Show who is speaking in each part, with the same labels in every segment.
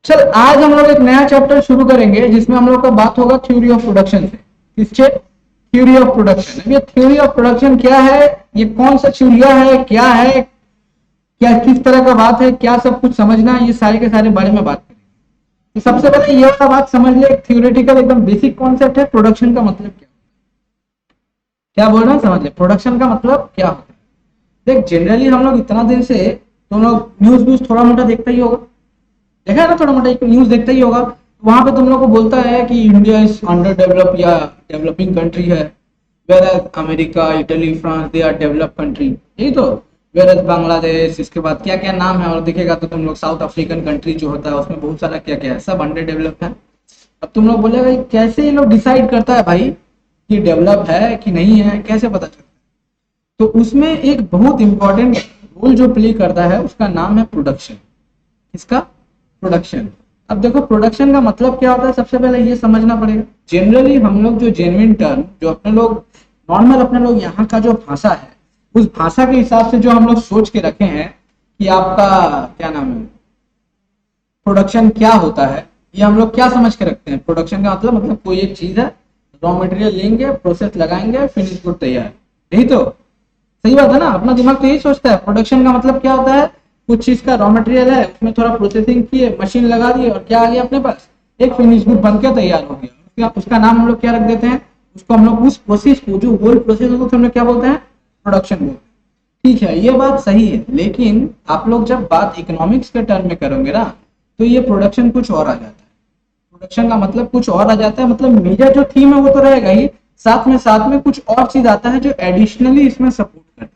Speaker 1: चल आज हम लोग एक नया चैप्टर शुरू करेंगे जिसमें हम लोग का बात होगा थ्योरी ऑफ प्रोडक्शन से। किसके? Theory of production. अब ये थ्योरी ऑफ प्रोडक्शन क्या है, ये कौन सा थ्योरिया है, क्या है, क्या किस तरह का बात है, क्या सब कुछ समझना है, ये सारे के सारे बारे में बात करेंगे। तो सबसे पहले ये वाला बात समझ ले, एक थ्योरेटिकल एकदम बेसिक कॉन्सेप्ट है, प्रोडक्शन का मतलब क्या। क्या बोल रहे हैं समझ ले, प्रोडक्शन का मतलब क्या होता है। देख जनरली हम लोग इतना दिन से तुम लोग न्यूज व्यूज थोड़ा मोटा देखता ही होगा, देखा है ना, थोड़ा मोटा एक न्यूज देखता ही होगा। वहां पे तुम लोग को बोलता है कि इंडिया इज अंडर डेवलप या डेवलपिंग कंट्री है, whereas America, Italy, France they are develop country, यही तो। वेर एज बांग्लादेश, इसके बाद क्या क्या नाम है, और दिखेगा तो तुम लोग साउथ अफ्रीकन कंट्री जो होता है उसमें बहुत सारा क्या क्या है, सब अंडर डेवलप है। अब तुम लोग बोलेगा ये कैसे ये लोग डिसाइड करता है भाई कि डेवलप है कि नहीं है, कैसे पता चलता है। तो उसमें एक बहुत इंपॉर्टेंट रोल जो प्ले करता है उसका नाम है प्रोडक्शन। इसका प्रोडक्शन। अब देखो प्रोडक्शन का मतलब क्या होता है, सबसे पहले ये समझना पड़ेगा। जनरली हम लोग जो जेन्युइन टर्म जो अपने लोग नॉर्मल अपने लोग यहाँ का जो भाषा है उस भाषा के हिसाब से जो हम लोग सोच के रखे हैं कि आपका क्या नाम है, प्रोडक्शन क्या होता है, ये हम लोग क्या समझ के रखते हैं। प्रोडक्शन का मतलब कोई एक चीज है, रॉ मटेरियल लेंगे, प्रोसेस लगाएंगे, फिनिश गुड तैयार, यही तो सही बात है ना। अपना दिमाग तो यही सोचता है। प्रोडक्शन का मतलब क्या होता है, कुछ चीज का रॉ मटेरियल है, उसमें थोड़ा प्रोसेसिंग किए, मशीन लगा दिए और क्या आ गया अपने पास, एक फिनिश गुड बन के तैयार हो गया। उसका नाम हम लोग क्या रख देते हैं, उसको हम लोग उस प्रोसेस को जो होल प्रोसेस को हम लोग क्या बोलते हैं, प्रोडक्शन बोलते हैं। ठीक है, ये बात सही है, लेकिन आप लोग जब बात इकोनॉमिक्स के टर्म में करोगे ना तो ये प्रोडक्शन कुछ और आ जाता है। प्रोडक्शन का मतलब कुछ और आ जाता है, मतलब मेजर जो थीम है वो तो रहेगा ही, साथ में कुछ और चीज आता है जो एडिशनली इसमें सपोर्ट करता है।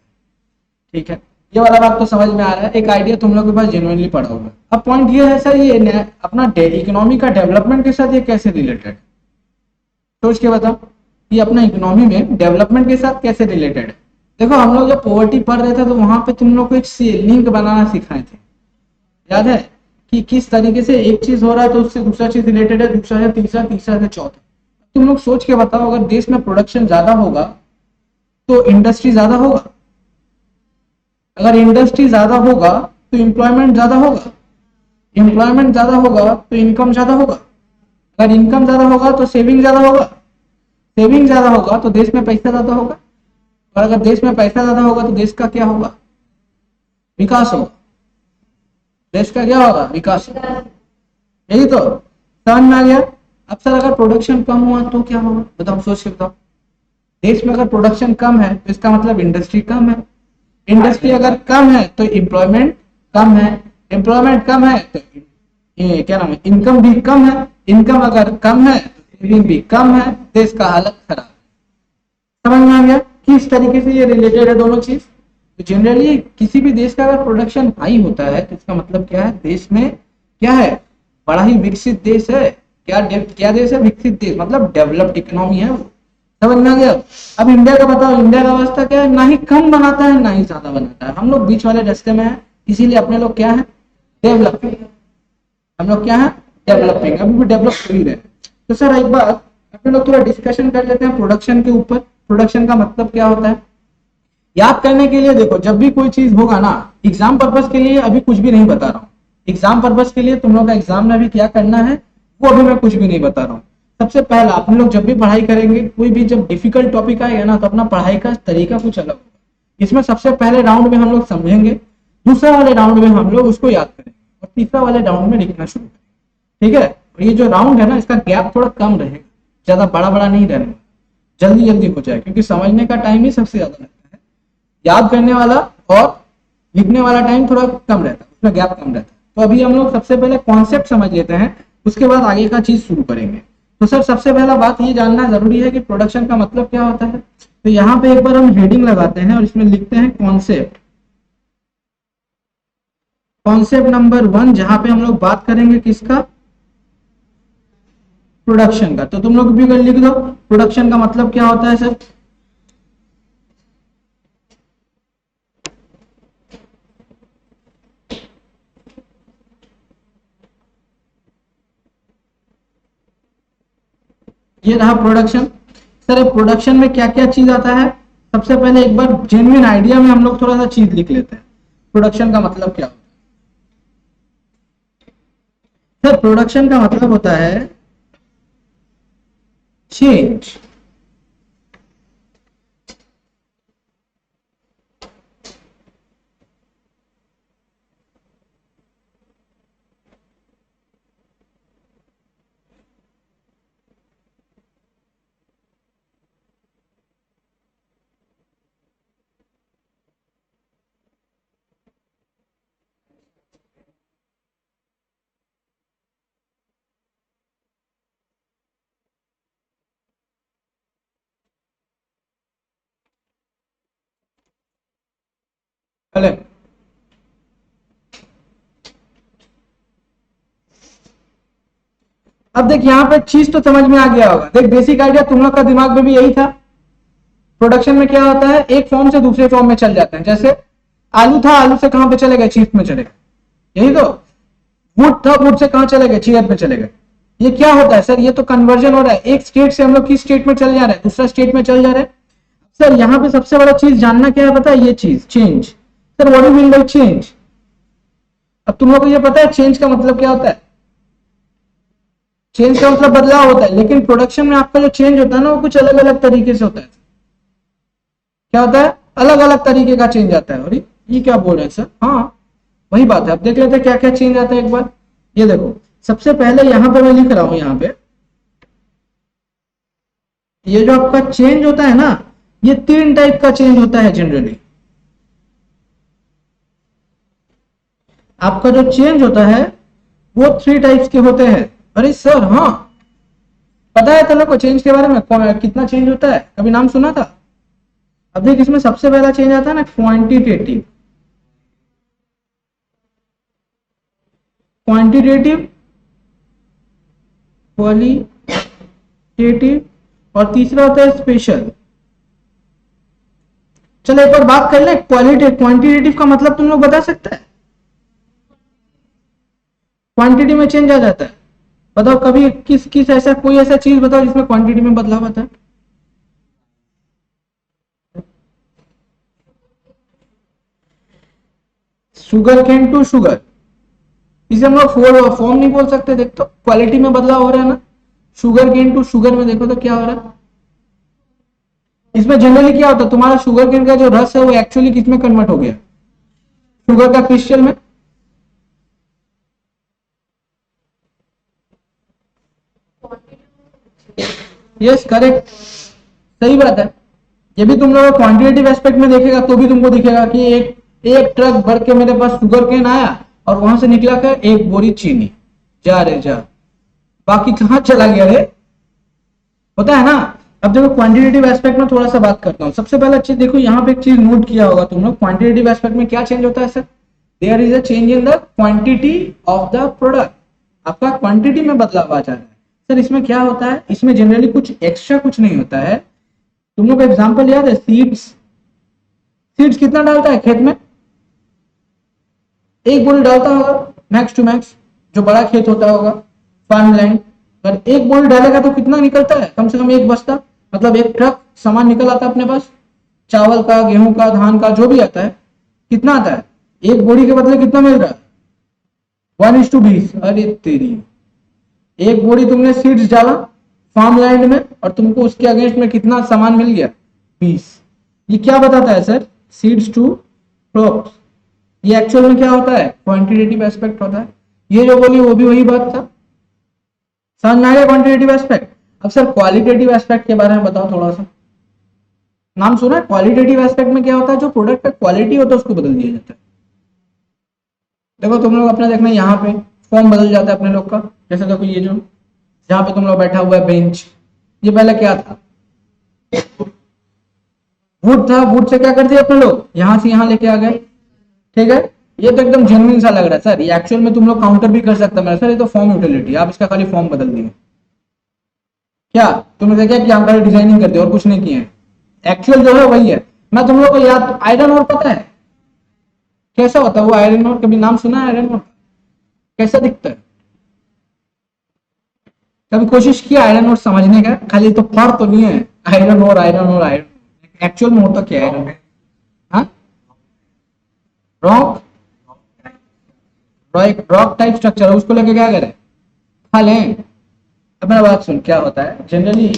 Speaker 1: ठीक है, ये वाला बात तो समझ में आ रहा है, एक आइडिया तुम लोग के पास जेन्युइनली पड़ा होगा। अब पॉइंट ये है सर, ये अपना इकोनॉमी का डेवलपमेंट के साथ ये कैसे रिलेटेड है, सोच के बताओ। ये अपना इकोनॉमी में डेवलपमेंट के साथ कैसे रिलेटेड है। देखो हम लोग जब पॉवर्टी पढ़ रहे थे तो वहां पे तुम लोग को एक लिंक बनाना सिखाए थे, याद है कि किस तरीके से एक चीज हो रहा है तो उससे दूसरा चीज रिलेटेड है, दूसरा से तीसरा, तीसरा से चौथा। तुम लोग सोच के बताओ, अगर देश में प्रोडक्शन ज्यादा होगा तो इंडस्ट्री ज्यादा होगा, अगर इंडस्ट्री ज्यादा होगा तो एम्प्लॉयमेंट ज्यादा होगा, एम्प्लॉयमेंट ज्यादा होगा तो इनकम ज्यादा होगा, अगर इनकम ज्यादा होगा तो सेविंग ज्यादा होगा, सेविंग ज्यादा होगा तो देश में पैसा ज्यादा होगा, और अगर देश में पैसा ज्यादा होगा तो देश का क्या होगा, विकास होगा। देश का क्या होगा, विकास होगा, यही तो समझ में आ गया। अब सर अगर प्रोडक्शन कम हुआ तो क्या होगा, बताओ, सोच के बताओ। देश में अगर प्रोडक्शन कम है तो इसका मतलब इंडस्ट्री कम है, इंडस्ट्री अगर कम है तो एम्प्लॉयमेंट कम है, एम्प्लॉयमेंट कम है तो ये क्या नाम है, इनकम भी कम है, इनकम अगर कम है तो सेविंग भी कम है, देश का हालत खराब। समझ में आ गया किस तरीके से ये रिलेटेड है दोनों चीज। तो जनरली किसी भी देश का अगर प्रोडक्शन हाई होता है तो इसका मतलब क्या है, देश में क्या है, बड़ा ही विकसित देश है। क्या देश है, विकसित देश, मतलब डेवलप्ड इकोनॉमी है वो। समझ में आ गया। अब इंडिया का बताओ, इंडिया का अवस्था क्या है, ना ही कम बनाता है ना ही ज्यादा बनाता है, हम लोग बीच वाले रास्ते में है, इसीलिए अपने लोग क्या है, डेवलपिंग। हम लोग क्या है, डेवलपिंग, अभी भी डेवलप कर ही रहे हैं। तो सर एक बार अपने लोग थोड़ा डिस्कशन कर लेते हैं प्रोडक्शन के ऊपर, प्रोडक्शन का मतलब क्या होता है। याद करने के लिए देखो, जब भी कोई चीज होगा ना, एग्जाम पर्पज के लिए अभी कुछ भी नहीं बता रहा हूँ, एग्जाम पर्पज के लिए तुम लोग का एग्जाम में भी क्या करना है वो अभी मैं कुछ भी नहीं बता रहा हूँ। सबसे पहला आप लोग जब भी पढ़ाई करेंगे, कोई भी जब डिफिकल्ट टॉपिक आएगा ना तो अपना पढ़ाई का तरीका कुछ अलग होगा। इसमें सबसे पहले राउंड में हम लोग समझेंगे, दूसरा वाले राउंड में हम लोग उसको याद करेंगे, और तीसरा वाले राउंड में लिखना शुरू करेंगे। ठीक है, और ये जो राउंड है ना इसका गैप थोड़ा कम रहेगा, ज्यादा बड़ा बड़ा नहीं रहेगा, जल्दी जल्दी हो जाए, क्योंकि समझने का टाइम ही सबसे ज्यादा लगता है, याद करने वाला और लिखने वाला टाइम थोड़ा कम रहता है, उसमें गैप कम रहता है। तो अभी हम लोग सबसे पहले कॉन्सेप्ट समझ लेते हैं, उसके बाद आगे का चीज शुरू करेंगे। तो सर सबसे पहला बात ये जानना जरूरी है कि प्रोडक्शन का मतलब क्या होता है। तो यहाँ पे एक बार हम हेडिंग लगाते हैं और इसमें लिखते हैं कॉन्सेप्ट, कॉन्सेप्ट नंबर 1, जहां पे हम लोग बात करेंगे किसका, प्रोडक्शन का। तो तुम लोग भी लिख दो प्रोडक्शन का मतलब क्या होता है सर। ये रहा प्रोडक्शन। सर प्रोडक्शन में क्या क्या चीज आता है, सबसे पहले एक बार जेन्युइन आइडिया में हम लोग थोड़ा सा चीज लिख लेते हैं, प्रोडक्शन का मतलब क्या होता है। सर प्रोडक्शन का मतलब होता है चेंज। चले, अब देख यहाँ पे चीज तो समझ में आ गया होगा। देख बेसिक आइडिया तुम लोग का दिमाग में भी यही था। प्रोडक्शन में क्या होता है, एक फॉर्म से दूसरे फॉर्म में चल जाते हैं। जैसे आलू था, आलू से कहां पे चले गए, चीज में चले गए। यही तो। वुड था, वुड से कहां चले गए, चेयर पे चले गए। ये क्या होता है सर, ये तो कन्वर्जन हो रहा है। एक स्टेट से हम लोग किस स्टेट में चल जा रहे हैं, दूसरा स्टेट में चल जा रहे हैं। सर यहाँ पे सबसे बड़ा चीज जानना क्या है पता है, ये चीज change. Sir what do mean by change. अब तुम लोग को ये पता है चेंज का मतलब क्या होता है। चेंज का मतलब बदलाव होता है, लेकिन प्रोडक्शन में आपका जो चेंज होता है ना, वो कुछ अलग अलग तरीके से होता है। क्या होता है, अलग अलग तरीके का चेंज आता है। और ये क्या बोल रहे हैं सर, हाँ वही बात है। अब देख लेते हैं क्या क्या चेंज आता है एक बार। ये देखो, सबसे पहले यहां पे मैं लिख रहा हूं, यहां पे ये जो आपका चेंज होता है ना, ये 3 टाइप का चेंज होता है जनरली। आपका जो चेंज होता है वो 3 टाइप्स के होते हैं। अरे सर हाँ, पता है तुम लोग को चेंज के बारे में, कितना चेंज होता है, कभी नाम सुना था। अब देख, इसमें सबसे पहला चेंज आता है ना क्वांटिटेटिव। क्वांटिटेटिव, क्वालिटेटिव, और तीसरा होता है स्पेशल। चलो एक बार बात कर ले, क्वालिटेटिव क्वांटिटेटिव का मतलब तुम लोग बता सकते हैं। क्वांटिटी में चेंज आ जाता है। बताओ कभी किस किस ऐसा कोई ऐसा चीज बताओ जिसमें क्वांटिटी में बदलाव आता है। शुगर केन टू शुगर, इसे हम लोग फॉर्म नहीं बोल सकते। देख तो क्वालिटी में बदलाव हो रहा है ना। शुगर केन टू शुगर में देखो तो क्या हो रहा है। इसमें जनरली क्या होता है, तुम्हारा शुगर केन का जो रस है वो एक्चुअली किसमें कन्वर्ट हो गया, शुगर का क्रिस्टल में। यस करेक्ट, सही बात है। ये भी तुम लोग क्वांटिटेटिव एस्पेक्ट में देखेगा तो भी तुमको दिखेगा कि एक ट्रक भर के मेरे पास शुगर केन आया और वहां से निकला कर एक बोरी चीनी। जा रे जा, बाकी कहां चला गया रे, होता है ना। अब देखो क्वांटिटेटिव एस्पेक्ट में थोड़ा सा बात करता हूँ। सबसे पहला चीज देखो, यहाँ पे एक चीज नोट किया होगा तुम लोग, क्वांटिटेटिव एस्पेक्ट में क्या चेंज होता है sir, there is a change in the quantity of the product. आपका क्वांटिटी में बदलाव आ जा रहा है। सर इसमें क्या होता है, इसमें जनरली कुछ एक्स्ट्रा कुछ नहीं होता है। तुम लोग एग्जाम्पल याद है, सीड्स। सीड्स कितना डालता है खेत में, एक बोरी डालता होगा मैक्स टू मैक्स, जो बड़ा खेत होता होगा फार्म लैंड। अगर एक बोरी डालेगा तो कितना निकलता है, कम से कम एक बस्ता, मतलब एक ट्रक सामान निकल आता है अपने पास, चावल का, गेहूं का, धान का, जो भी आता है। कितना आता है, एक बोरी के बदले कितना मिल रहा है, 1:20। अरे तेरी, एक बोरी तुमने सीड्स डाला फार्म लैंड में और तुमको उसके अगेंस्ट में कितना सामान मिल गया, 20। ये क्या बताता है सर, सीड्स टू क्रॉप्स। ये एक्चुअल में क्या होता है, क्वांटिटेटिव एस्पेक्ट होता है। ये जो बोली वो भी वही बात था, समझ में आ गया क्वांटिटेटिव एस्पेक्ट। अब सर क्वालिटेटिव एस्पेक्ट के बारे में बताओ थोड़ा सा, नाम सुना है। क्वालिटेटिव एस्पेक्ट में क्या होता है, जो प्रोडक्ट का क्वालिटी होता है उसको बदल दिया जाता है। देखो तुम लोग अपना देखना, यहाँ पे फॉर्म बदल जाता है अपने लोग का। जैसे देखो ये जो जहां पे तुम लोग बैठा हुआ है बेंच, ये पहले क्या था, वुड था। वुड से क्या करते हैं अपने लोग, यहां से यहां लेके आ गए। ठीक है, ये तो एकदम जेन्युइन सा लग रहा है सर। ये एक्चुअल में तुम लोग काउंटर भी कर सकते हैं सर, ये तो फॉर्म यूटिलिटी, आप इसका खाली फॉर्म बदल दिए। क्या तुमने देखा कि हम खाली डिजाइनिंग करते और कुछ नहीं किए, एक्चुअल जो है वही है। मैं तुम लोग को याद, आयरन और पता है कैसा होता है वो आयरन और, कभी नाम सुना है आयरन और, कैसा दिखता है, कभी कोशिश किया आयरन और समझने का, खाली तो फर्क तो नहीं है आयरन और आयरन और आयरन, एक्चुअल में होता क्या आयरन है। हाँ, रॉक, रॉक टाइप स्ट्रक्चर है, उसको लेके क्या करें, खा लें। अब मेरा बात सुन, क्या होता है जनरली,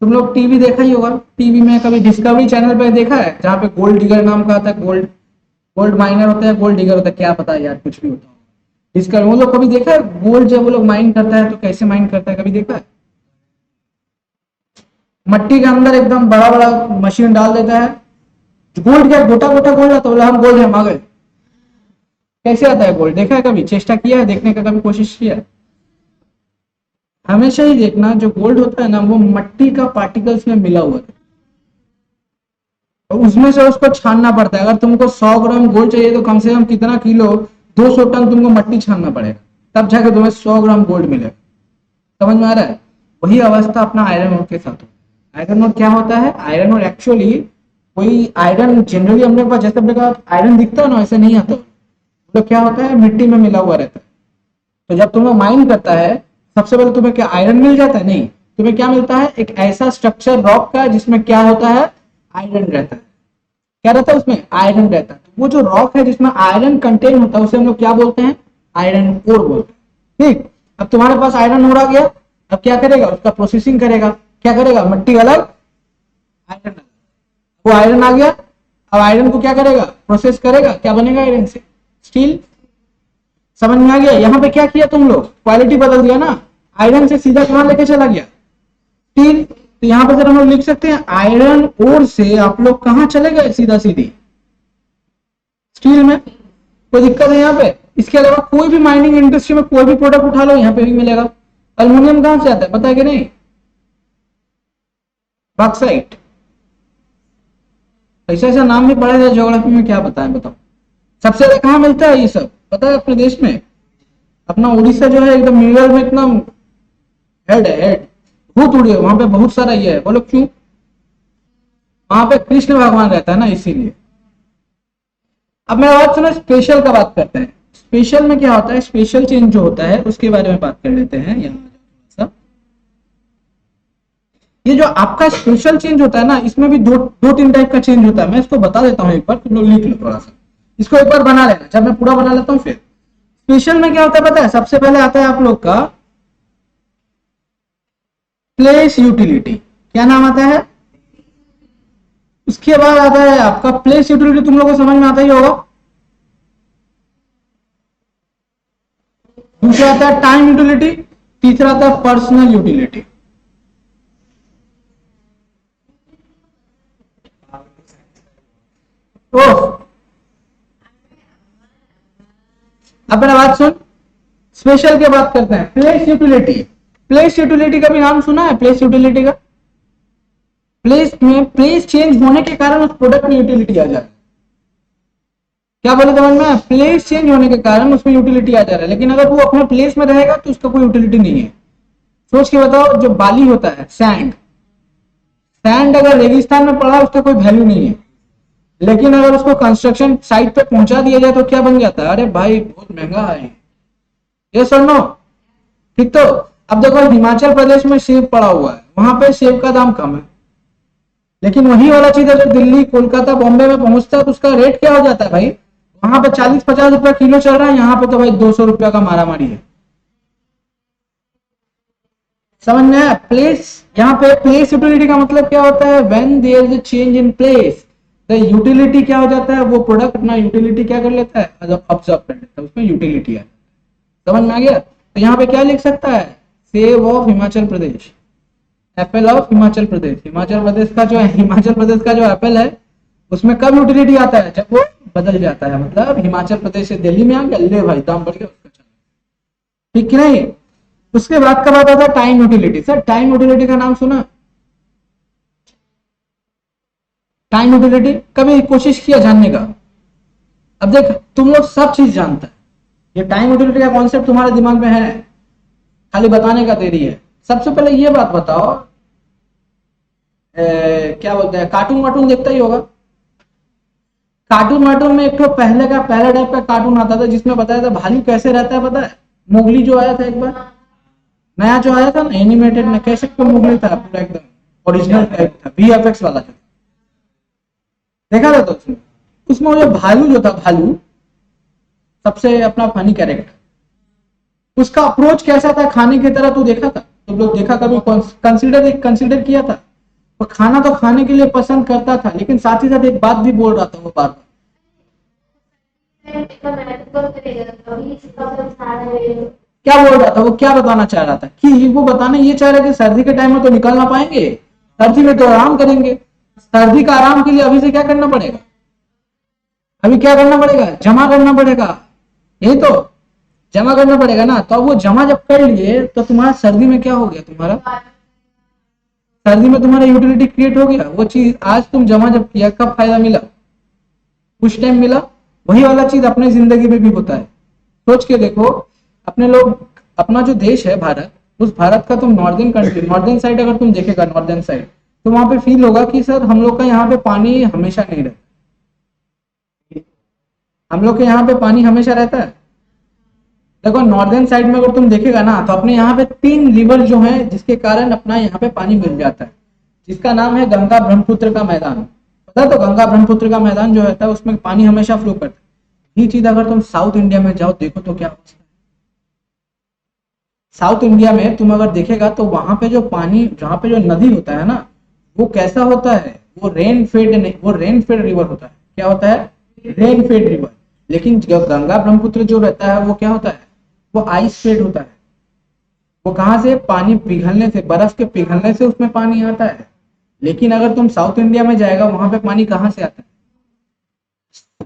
Speaker 1: तुम लोग टीवी देखा ही होगा, टीवी में कभी डिस्कवरी चैनल पे देखा है जहाँ पे गोल्ड डिगर नाम का आता है, गोल्ड गोल्ड माइनर होता है, गोल्ड डिगर होता है, क्या पता है यार, कुछ भी होता है। डिस्कवरी वो लोग कभी देखा है गोल्ड जब वो लोग माइन करता है तो कैसे माइन करता है, कभी देखा है? मट्टी के अंदर एकदम बड़ा बड़ा मशीन डाल देता है, गोल्ड क्या गोटा गोटा गोल्ड आता है, बोला हम गोल्ड है मगर कैसे आता है गोल्ड, देखा है कभी, चेष्टा किया है देखने का, कभी कोशिश किया है? हमेशा ही देखना जो गोल्ड होता है ना वो मट्टी का पार्टिकल्स में मिला हुआ है, और उसमें से उसको छानना पड़ता है। अगर तुमको 100 ग्राम गोल्ड चाहिए तो कम से कम कितना किलो, 200 टन तुमको मट्टी छानना पड़ेगा, तब जाके तुम्हें 100 ग्राम गोल्ड मिलेगा। समझ में आ रहा है? वही अवस्था अपना आयरन ओर के साथ होता है। आयरन ओर क्या होता है? आयरन ओर एक्चुअली कोई आयरन जनरली हम लोग जैसे अपने का आयरन दिखता है ना वैसे नहीं आता, तो क्या होता है मिट्टी में मिला हुआ रहता है। तो जब तुम्हें माइन करता है सबसे पहले तुम्हें क्या आयरन मिल जाता है? नहीं, तुम्हें क्या मिलता है? एक ऐसा स्ट्रक्चर रॉक का जिसमें क्या होता है? आयरन रहता है। क्या रहता है उसमें? आयरन रहता है। तो वो जो रॉक है जिसमें आयरन कंटेन होता है उसे हम लोग क्या बोलते हैं? आयरन ओर बोलते हैं। ठीक, अब तुम्हारे पास आयरन ओर आ गया, अब क्या करेगा? उसका प्रोसेसिंग करेगा। क्या करेगा? मट्टी अलग, आयरन अलग। वो आयरन आ गया, अब आयरन को क्या करेगा? प्रोसेस करेगा, क्या बनेगा आयरन से? स्टील। समझ में आ गया? यहाँ पे क्या किया तुम लोग? क्वालिटी बदल दिया ना, आयरन से सीधा कहां लेके चला गया? स्टील। तो यहाँ पे सर हम लोग लिख सकते हैं आयरन ओर से आप लोग कहां चले गए? सीधा सीधी स्टील में। कोई दिक्कत है यहाँ पे? इसके अलावा कोई भी माइनिंग इंडस्ट्री में कोई भी प्रोडक्ट उठा लो यहाँ पे भी मिलेगा। अल्युमिनियम कहां से आता है पता है कि नहीं? बॉक्साइट। ऐसा ऐसा नाम भी पढ़ा है ज्योग्राफी में, क्या पता है बताओ? सबसे ज्यादा कहाँ मिलता है ये सब पता है अपने देश में? अपना उड़ीसा जो है एकदम मिडल में, एकदम हेड है, हेड बहुत उड़ी है वहां पे, बहुत सारा ये है। बोलो क्यों? वहां पे कृष्ण भगवान रहता है ना, इसीलिए। अब मैं बात सुना स्पेशल का बात करते हैं। स्पेशल में क्या होता है? स्पेशल चेंज जो होता है उसके बारे में बात कर लेते हैं। यहाँ ये जो आपका स्पेशल चेंज होता है ना, इसमें भी दो तीन टाइप का चेंज होता है। मैं इसको बता देता हूँ एक बार, तुम लोग लिख लो थोड़ा सा, इसको एक बार बना लेना। जब मैं पूरा बना लेता हूँ फिर स्पेशल में क्या होता है पता है? सबसे पहले आता है आप लोग का प्लेस यूटिलिटी। क्या नाम आता है? उसके बाद आता है आपका प्लेस यूटिलिटी, तुम लोगों को समझ में आता ही होगा। दूसरा आता है टाइम यूटिलिटी, तीसरा आता है पर्सनल यूटिलिटी। ओह, अब मेरा बात सुन, स्पेशल की बात करते हैं। प्लेस यूटिलिटी, प्लेस यूटिलिटी का भी नाम सुना है? प्लेस यूटिलिटी का, प्लेस में प्लेस चेंज होने के कारण उस प्रोडक्ट में यूटिलिटी आ जाए। क्या बोले समझ में? प्लेस चेंज होने के कारण उसमें यूटिलिटी आ जा रहा है, लेकिन अगर वो अपने प्लेस में रहेगा तो उसका कोई यूटिलिटी नहीं है। सोच के बताओ, जो बाली होता है सैंड, सैंड अगर रेगिस्तान में पड़ा उसका कोई वैल्यू नहीं है, लेकिन अगर उसको कंस्ट्रक्शन साइट पे पहुंचा दिया जाए तो क्या बन जाता है? अरे भाई बहुत महंगा है ये, सुनो ठीक। तो अब देखो हिमाचल प्रदेश में सेब पड़ा हुआ है, वहां पे सेब का दाम कम है, लेकिन वही वाला चीज अगर दिल्ली कोलकाता बॉम्बे में पहुंचता है तो उसका रेट क्या हो जाता है भाई? वहां पे 40-50 रुपया किलो चल रहा है, यहाँ पे तो भाई 200 रुपया का मारा मारी है। समझ में आया? प्लेस, यहाँ पे प्लेस यूटिलिटी का मतलब क्या होता है? When there is a change in place the utility क्या हो जाता है? वो प्रोडक्ट अपना यूटिलिटी क्या कर लेता है? ऑब्जर्व कर लेता है, उसमें यूटिलिटी है। समझ में आ गया? तो यहाँ पे क्या लिख सकता है? सेब of Himachal Pradesh, apple of Himachal Pradesh. Himachal Pradesh का जो है, हिमाचल प्रदेश का जो एप्पल है उसमें कब यूटिलिटी आता है? जब वो बदल जाता है, मतलब हिमाचल प्रदेश से दिल्ली में आ गया, ले भाई दाम बढ़ गया उसका, चलो ठीक कि नहीं। उसके बाद का बात आता है time utility. Sir time utility का नाम सुना? टाइम यूटिलिटी कभी कोशिश किया जानने का? अब देख तुम लोग सब चीज जानता है, ये टाइम यूटिलिटी का कॉन्सेप्ट तुम्हारे दिमाग में है, खाली बताने का देरी है। सबसे पहले ये बात बताओ, क्या बोलते हैं, कार्टून वार्टून देखता ही होगा। कार्टून वार्टून में एक तो पहले टाइप का कार्टून आता था जिसमें बताया था भालू कैसे रहता है, पता है? मोगली जो आया था एक बार, नया जो आया था ना एनिमेटेड में, कैसे तो मोगली था पूरा एकदम ओरिजिनल टाइप था, वीएफएक्स वाला था, देखा था तो उसमें वो जो भालू जो था, भालू सबसे अपना फनी कैरेक्टर, उसका अप्रोच कैसा था खाने की तरह, तू देखा था? तुम लोग देखा कभी? कंसिडर किया था? वो खाना तो खाने के लिए पसंद करता था, लेकिन साथ ही साथ एक बात भी बोल रहा था वो बार क्या बोल रहा था, वो क्या बताना चाह रहा था कि वो बताना ये चाह रहा है कि सर्दी के टाइम में तो निकल ना पाएंगे, सर्दी में तो आराम करेंगे। सर्दी का आराम के लिए अभी से क्या करना पड़ेगा? अभी क्या करना पड़ेगा? जमा करना पड़ेगा, यही तो, जमा करना पड़ेगा ना। तो वो जमा जब कर लिए तो तुम्हारा सर्दी में क्या हो गया? तुम्हारा सर्दी में तुम्हारा यूटिलिटी क्रिएट हो गया। वो चीज आज तुम जमा जब किया, कब फायदा मिला? कुछ टाइम मिला। वही वाला चीज अपने जिंदगी में भी होता है। सोच के देखो, अपने लोग, अपना जो देश है भारत, उस भारत का तुम नॉर्दर्न कंट्री, नॉर्दर्न साइड अगर तुम देखेगा, नॉर्दर्न साइड, तो वहां पे फील होगा कि सर हम लोग का यहाँ पे पानी हमेशा नहीं रहता। हम लोग के यहाँ पे पानी हमेशा रहता है। देखो नॉर्दर्न साइड में अगर तुम देखेगा ना, तो अपने यहाँ पे 3 रिवर जो है, जिसके कारण अपना यहाँ पे पानी मिल जाता है, जिसका नाम है गंगा ब्रह्मपुत्र का मैदान। पता है? तो गंगा ब्रह्मपुत्र का मैदान जो रहता है उसमें पानी हमेशा फ्लो करता है। ये चीज अगर तुम साउथ इंडिया में जाओ देखो तो क्या होता है। साउथ इंडिया में तुम अगर देखेगा तो वहां पे जो पानी, जहाँ पे जो नदी होता है ना, वो कैसा होता है? वो रेन फेड नहीं, वो रेन फेड रिवर होता है। क्या होता है? Rain fed river. लेकिन जो गंगा ब्रह्मपुत्र जो रहता है वो क्या होता है? वो आइस फेड होता है। वो कहाँ से? पानी पिघलने से, बर्फ के पिघलने से उसमें पानी आता है। लेकिन अगर तुम साउथ इंडिया में जाएगा, वहां पे पानी कहाँ से आता है?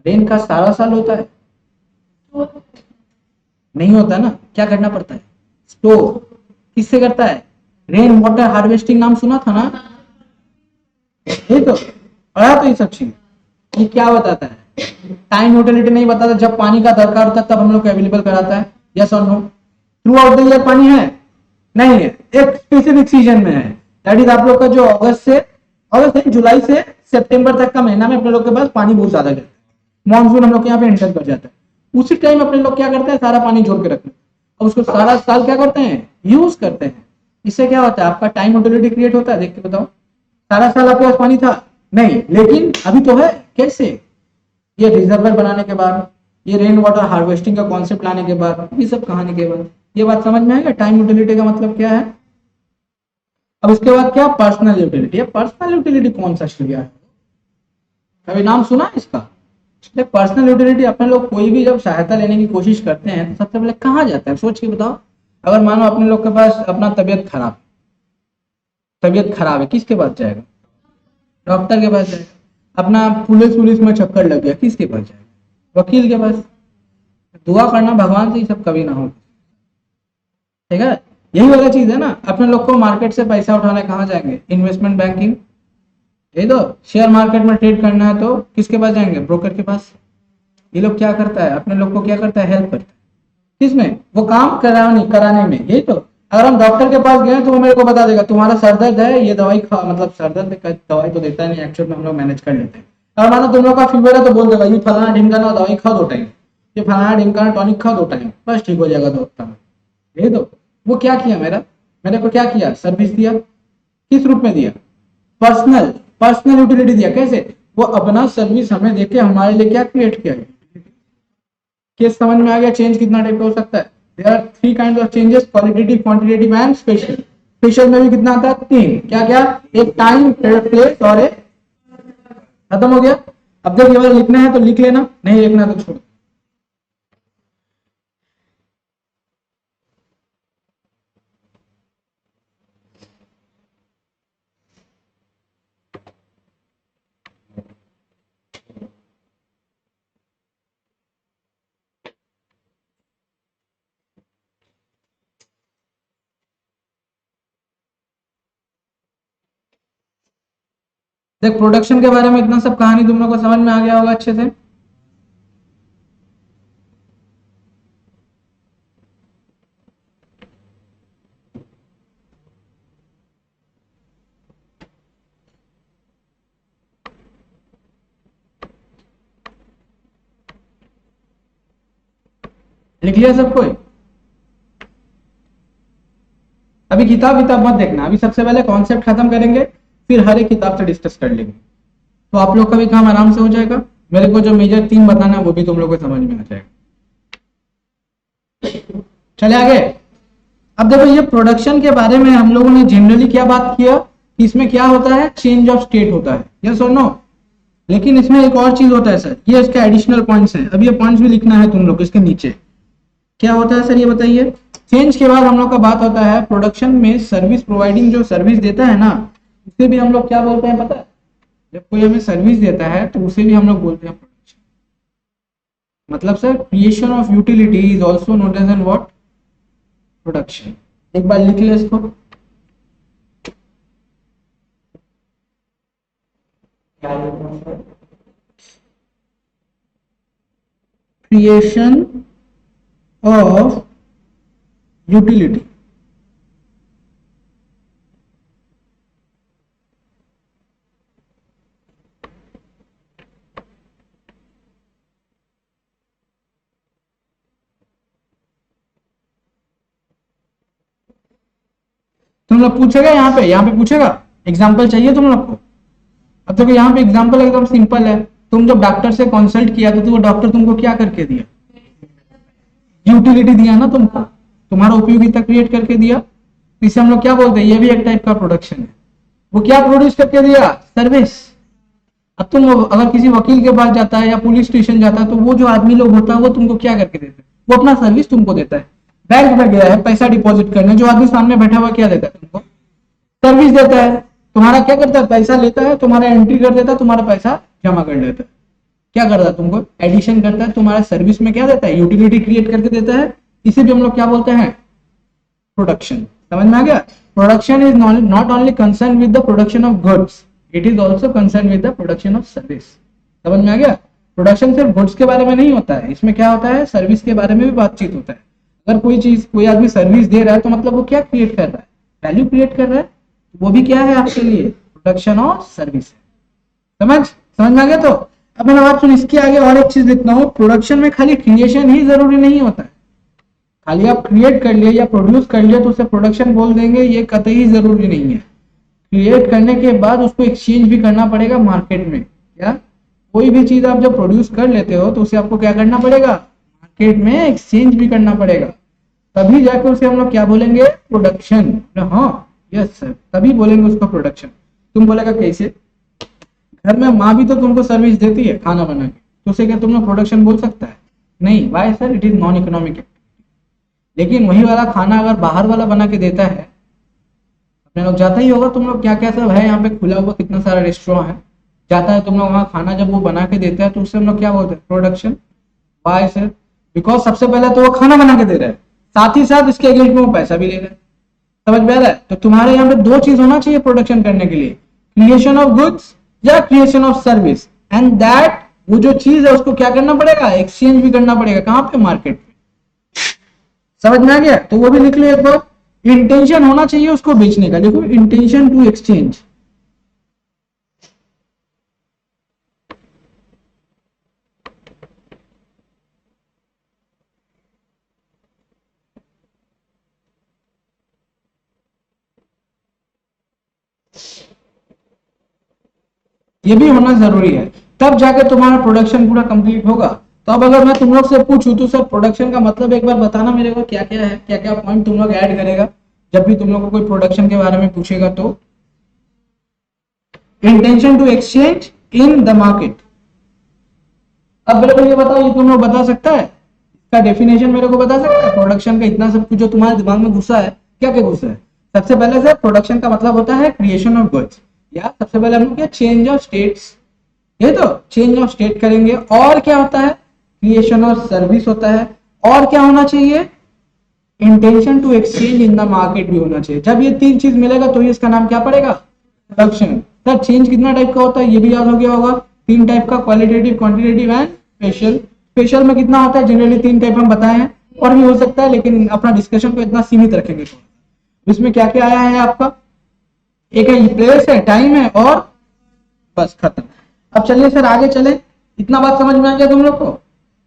Speaker 1: रेन का सारा साल होता है? नहीं होता ना। क्या करना पड़ता है? स्टोर। किससे करता है? रेन वाटर हार्वेस्टिंग नाम सुना था ना? ये तो पढ़ा तो ये सब चीज। ये क्या बताता है? टाइम यूटिलिटी नहीं बताता। जब पानी का दरकार होता है तब हम लोग को अवेलेबल कराता है। यस और no? Throughout the year पानी है? नहीं है, एक स्पेसिफिक सीजन में है। दैट इज आप लोग का जो अगस्त नहीं, जुलाई से सितंबर तक का महीना में अपने लोग के पास पानी बहुत ज्यादा गिरता है। मानसून हम लोग के यहाँ पे एंटर कर जाता है। उसी टाइम अपने लोग क्या करते हैं? सारा पानी जोड़ के रखते हैं और उसको सारा साल क्या करते हैं? यूज करते हैं। इससे क्या होता है? आपका टाइम यूटिलिटी क्रिएट होता है। देख के बताओ, सारा साल आपके पास पानी था नहीं, लेकिन अभी तो है। कैसे? ये रिजर्वर बनाने के बाद, ये रेन वाटर हार्वेस्टिंग का कॉन्सेप्ट लाने के बाद, ये सब कहानी के बाद ये बात समझ में आएगा टाइम यूटिलिटी का मतलब क्या है। अब इसके बाद क्या? Personal utility. पर्सनल यूटिलिटी कौन सा श्रेया है? कभी नाम सुना है इसका? पर्सनल यूटिलिटी अपने लोग कोई भी जब सहायता लेने की कोशिश करते हैं तो सबसे पहले कहाँ जाता है? सोच के बताओ। अगर मानो अपने लोग के पास अपना तबियत खराब है, किसके पास जाएगा? डॉक्टर के पास जाएगा। अपना पुलिस में चक्कर लग गया, किसके पास जाएगा? वकील के पास। दुआ करना भगवान से ही सब कभी ना हो, ठीक है? यही वाला चीज है ना। अपने लोग को मार्केट से पैसा उठाने कहाँ जाएंगे? Investment banking. ये तो शेयर मार्केट में ट्रेड करना है तो किसके पास जाएंगे? ब्रोकर के पास। ये लोग क्या करता है? अपने लोग को क्या करता है? हेल्प करता है। किसमें? वो काम कराने में। यही तो। अगर हम डॉक्टर के पास गए तो वो मेरे को बता देगा तुम्हारा सर दर्द है, ये दवाई खा, मतलब सर दर्द का दवाई तो देता नहीं, एक्चुअल में हम लोग मैनेज कर लेते हैं। अगर मानो तुम लोग का फीवर है तो बोल देगा ये फलाना ढिमकाना दवाई खाओ 2 टाइम, ये फलाना ढिमकाना टॉनिक खाओ 2 टाइम, बस ठीक हो जाएगा 2 हफ्ता में। यही तो। वो क्या किया? मैंने को क्या किया? सर्विस दिया। किस रूप में दिया? पर्सनल यूटिलिटी दिया। कैसे? वो अपना सर्विस हमें देके हमारे लिए क्या क्रिएट किया? केस समझ में आ गया? चेंज कितना टाइप का हो सकता है? There are 3 kind of changes, qualitative, quantitative and special. Special में भी कितना आता है? 3। क्या क्या? एक टाइम, प्लेस और एक। खत्म हो गया। अब देख, ये वाला लिखना है तो लिख लेना, नहीं लिखना तो छोड़। देख, प्रोडक्शन के बारे में इतना सब कहानी तुम लोग को समझ में आ गया होगा अच्छे से। लिख लिया सब कोई? अभी किताब मत देखना। अभी सबसे पहले कॉन्सेप्ट खत्म करेंगे, फिर हर एक किताब से डिस्कस कर लेंगे, तो आप लोग का भी काम आराम से हो जाएगा। मेरे को जो मेजर 3 बताना है वो भी तुम लोग को समझ में आ जाएगा। चले आगे। अब देखो ये प्रोडक्शन के बारे में हम लोगों ने जनरली क्या बात किया कि इसमें क्या होता है, चेंज ऑफ स्टेट होता है, यस और नो। लेकिन इसमें एक और चीज होता है सर, ये इसके एडिशनल पॉइंट्स हैं, अब ये पॉइंट्स भी लिखना है तुम लोग इसके नीचे। क्या होता है सर ये बताइए। चेंज के बाद हम लोग का बात होता है प्रोडक्शन में सर्विस प्रोवाइडिंग, जो सर्विस देता है ना उसे भी हम लोग क्या बोलते हैं पता है, जब कोई हमें सर्विस देता है तो उसे भी हम लोग बोलते हैं प्रोडक्शन। मतलब sir creation of utility is also known as an what, production. एक बार लिख ले इसको। क्रिएशन ऑफ यूटिलिटी, तुम लोग पूछेगा यहाँ पे पूछेगा एग्जाम्पल चाहिए तुम लोग को। अब देखो यहाँ पे एग्जाम्पल एकदम सिंपल है। तुम जब डॉक्टर से कंसल्ट किया तो वो डॉक्टर तुमको क्या करके दिया, यूटिलिटी दिया ना तुमको, तुम्हारा उपयोगिता क्रिएट करके दिया। इसे हम लोग क्या बोलते हैं, ये भी एक टाइप का प्रोडक्शन है। वो क्या प्रोड्यूस करके दिया, सर्विस। अब तुम अगर किसी वकील के पास जाता है या पुलिस स्टेशन जाता है तो वो जो आदमी लोग होता है वो तुमको क्या करके देता है, वो अपना सर्विस तुमको देता है। बैंक में गया है पैसा डिपॉजिट करने, जो आदमी सामने बैठा हुआ क्या देता है तुमको, सर्विस देता है। तुम्हारा क्या करता है, पैसा लेता है, तुम्हारा एंट्री कर देता है, तुम्हारा पैसा जमा कर लेता है। क्या करता है तुमको, एडिशन करता है, तुम्हारा सर्विस में क्या देता है, यूटिलिटी क्रिएट करके देता है। इसे भी हम लोग क्या बोलते हैं, प्रोडक्शन। समझ में आ गया। Production is not only concern with the production of goods, it is also concern with the production of service. समझ में आ गया। प्रोडक्शन सिर्फ गुड्स के बारे में नहीं होता है, इसमें क्या होता है, सर्विस के बारे में भी बातचीत होता है। अगर कोई चीज कोई आदमी सर्विस दे रहा है तो मतलब वो क्या क्रिएट कर रहा है, वैल्यू क्रिएट कर रहा है, वो भी क्या है आपके लिए, प्रोडक्शन ऑफ सर्विस है। समझ में आ गया। तो अब मैंने बात सुन, इसके आगे और एक चीज लिखना हो, प्रोडक्शन में खाली क्रिएशन ही जरूरी नहीं होता है। खाली आप क्रिएट कर लिए या प्रोड्यूस कर लिए तो उसे प्रोडक्शन बोल देंगे, ये कतई जरूरी नहीं है। क्रिएट करने के बाद उसको एक्सचेंज भी करना पड़ेगा मार्केट में। क्या, कोई भी चीज आप जब प्रोड्यूस कर लेते हो तो उसे आपको क्या करना पड़ेगा, मार्केट में एक्सचेंज भी करना पड़ेगा, तभी जाकर उसे हम लोग क्या बोलेंगे, प्रोडक्शन। हाँ यस सर, तभी बोलेंगे उसको प्रोडक्शन। तुम बोलेगा कैसे, घर में माँ भी तो तुमको सर्विस देती है खाना बना के, तो उसे क्या तुम लोग प्रोडक्शन बोल सकता है, नहीं। Why sir, it is non economic. लेकिन वही वाला खाना अगर बाहर वाला बना के देता है, अपने लोग जाता ही होगा तुम लोग, क्या क्या सब है यहाँ पे खुला हुआ, कितना सारा रेस्टोरेंट है, जाता है तुम लोग वहाँ खाना, जब वो बना के देता है तो उससे हम लोग क्या बोलते हैं, प्रोडक्शन। वाई सर, बिकॉज सबसे पहले तो वो खाना बना के दे रहा है, साथ ही साथ इसके अगेंस्ट में वो पैसा भी ले रहा है। समझ में आ रहा है। तो तुम्हारे यहाँ पे दो चीज होना चाहिए प्रोडक्शन करने के लिए, क्रिएशन ऑफ गुड्स या creation of service, and that वो जो चीज है उसको क्या करना पड़ेगा, एक्सचेंज भी करना पड़ेगा, कहाँ पे, मार्केट में। समझ में आ गया। तो वो भी लिख लो एक बार, इंटेंशन होना चाहिए उसको बेचने का, देखो इंटेंशन टू एक्सचेंज। ये भी होना जरूरी है, तब जाके तुम्हारा प्रोडक्शन पूरा कंप्लीट होगा। तो अब अगर मैं तुम लोग से पूछूं तो सर प्रोडक्शन का मतलब एक बार बताना मेरे को क्या क्या है, क्या क्या पॉइंट तुम लोग ऐड करेगा जब भी तुम लोग को कोई प्रोडक्शन के बारे में पूछेगा। तो intention to exchange in the market. अब मेरे को ये बताओ, ये तुम लोग बता सकता है, इसका डेफिनेशन मेरे को बता सकता है, प्रोडक्शन का इतना सब कुछ जो तुम्हारे दिमाग में घुसा है, क्या क्या घुसा है। सबसे पहले से प्रोडक्शन का मतलब होता है क्रिएशन ऑफ गुड्स, या सबसे पहले हम लोग क्या, चेंज ऑफ स्टेट्स, ये तो चेंज ऑफ स्टेट करेंगे। और क्या होता है, क्रिएशन ऑफ सर्विस होता है। और क्या होना चाहिए, intention to exchange in the market भी होना चाहिए। जब ये तीन चीज मिलेगा तो ये इसका नाम क्या पड़ेगा, प्रोडक्शन। सर चेंज कितना टाइप का होता है ये भी याद हो गया होगा, तीन टाइप का, qualitative, quantitative and special. Special में कितना होता है, जनरली तीन टाइप हम बताए हैं, और भी हो सकता है, लेकिन अपना डिस्कशन को इतना सीमित रखेंगे। इसमें क्या क्या आया है आपका, एक है प्लेस है, टाइम है, और बस खत्म। अब चलिए सर आगे चले, इतना बात समझ में आ गया तुम लोग को।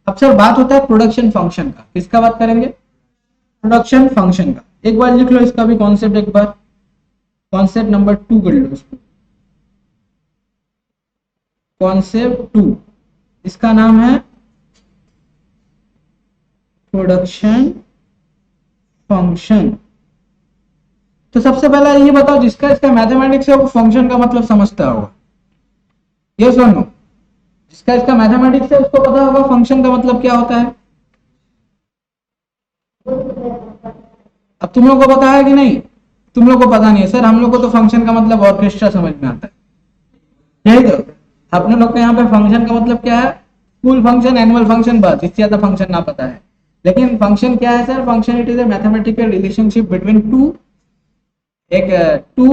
Speaker 1: अब सर बात होता है प्रोडक्शन फंक्शन का, किसका बात करेंगे, प्रोडक्शन फंक्शन का। एक बार लिख लो इसका भी कॉन्सेप्ट, एक बार कॉन्सेप्ट नंबर 2 कर लो इसको, कॉन्सेप्ट 2, इसका नाम है प्रोडक्शन फंक्शन। तो सबसे पहला ये बताओ जिसका इसका मैथमेटिक्स है वो फंक्शन का मतलब समझता होगा, यस और नो? जिसका इसका मैथमेटिक्स है उसको पता होगा फंक्शन का मतलब क्या होता है। अब तुम लोग को पता है कि नहीं? तुम लोग को पता नहीं है सर, हम लोग को तो फंक्शन का मतलब ऑर्केस्ट्रा समझ में आता है, यही तो अपने लोग के यहाँ पे फंक्शन का मतलब क्या है, फुल फंक्शन, एनुअल फंक्शन, बस, इससे ज्यादा फंक्शन ना पता है। लेकिन फंक्शन क्या है sir? Function it is a mathematical relationship between two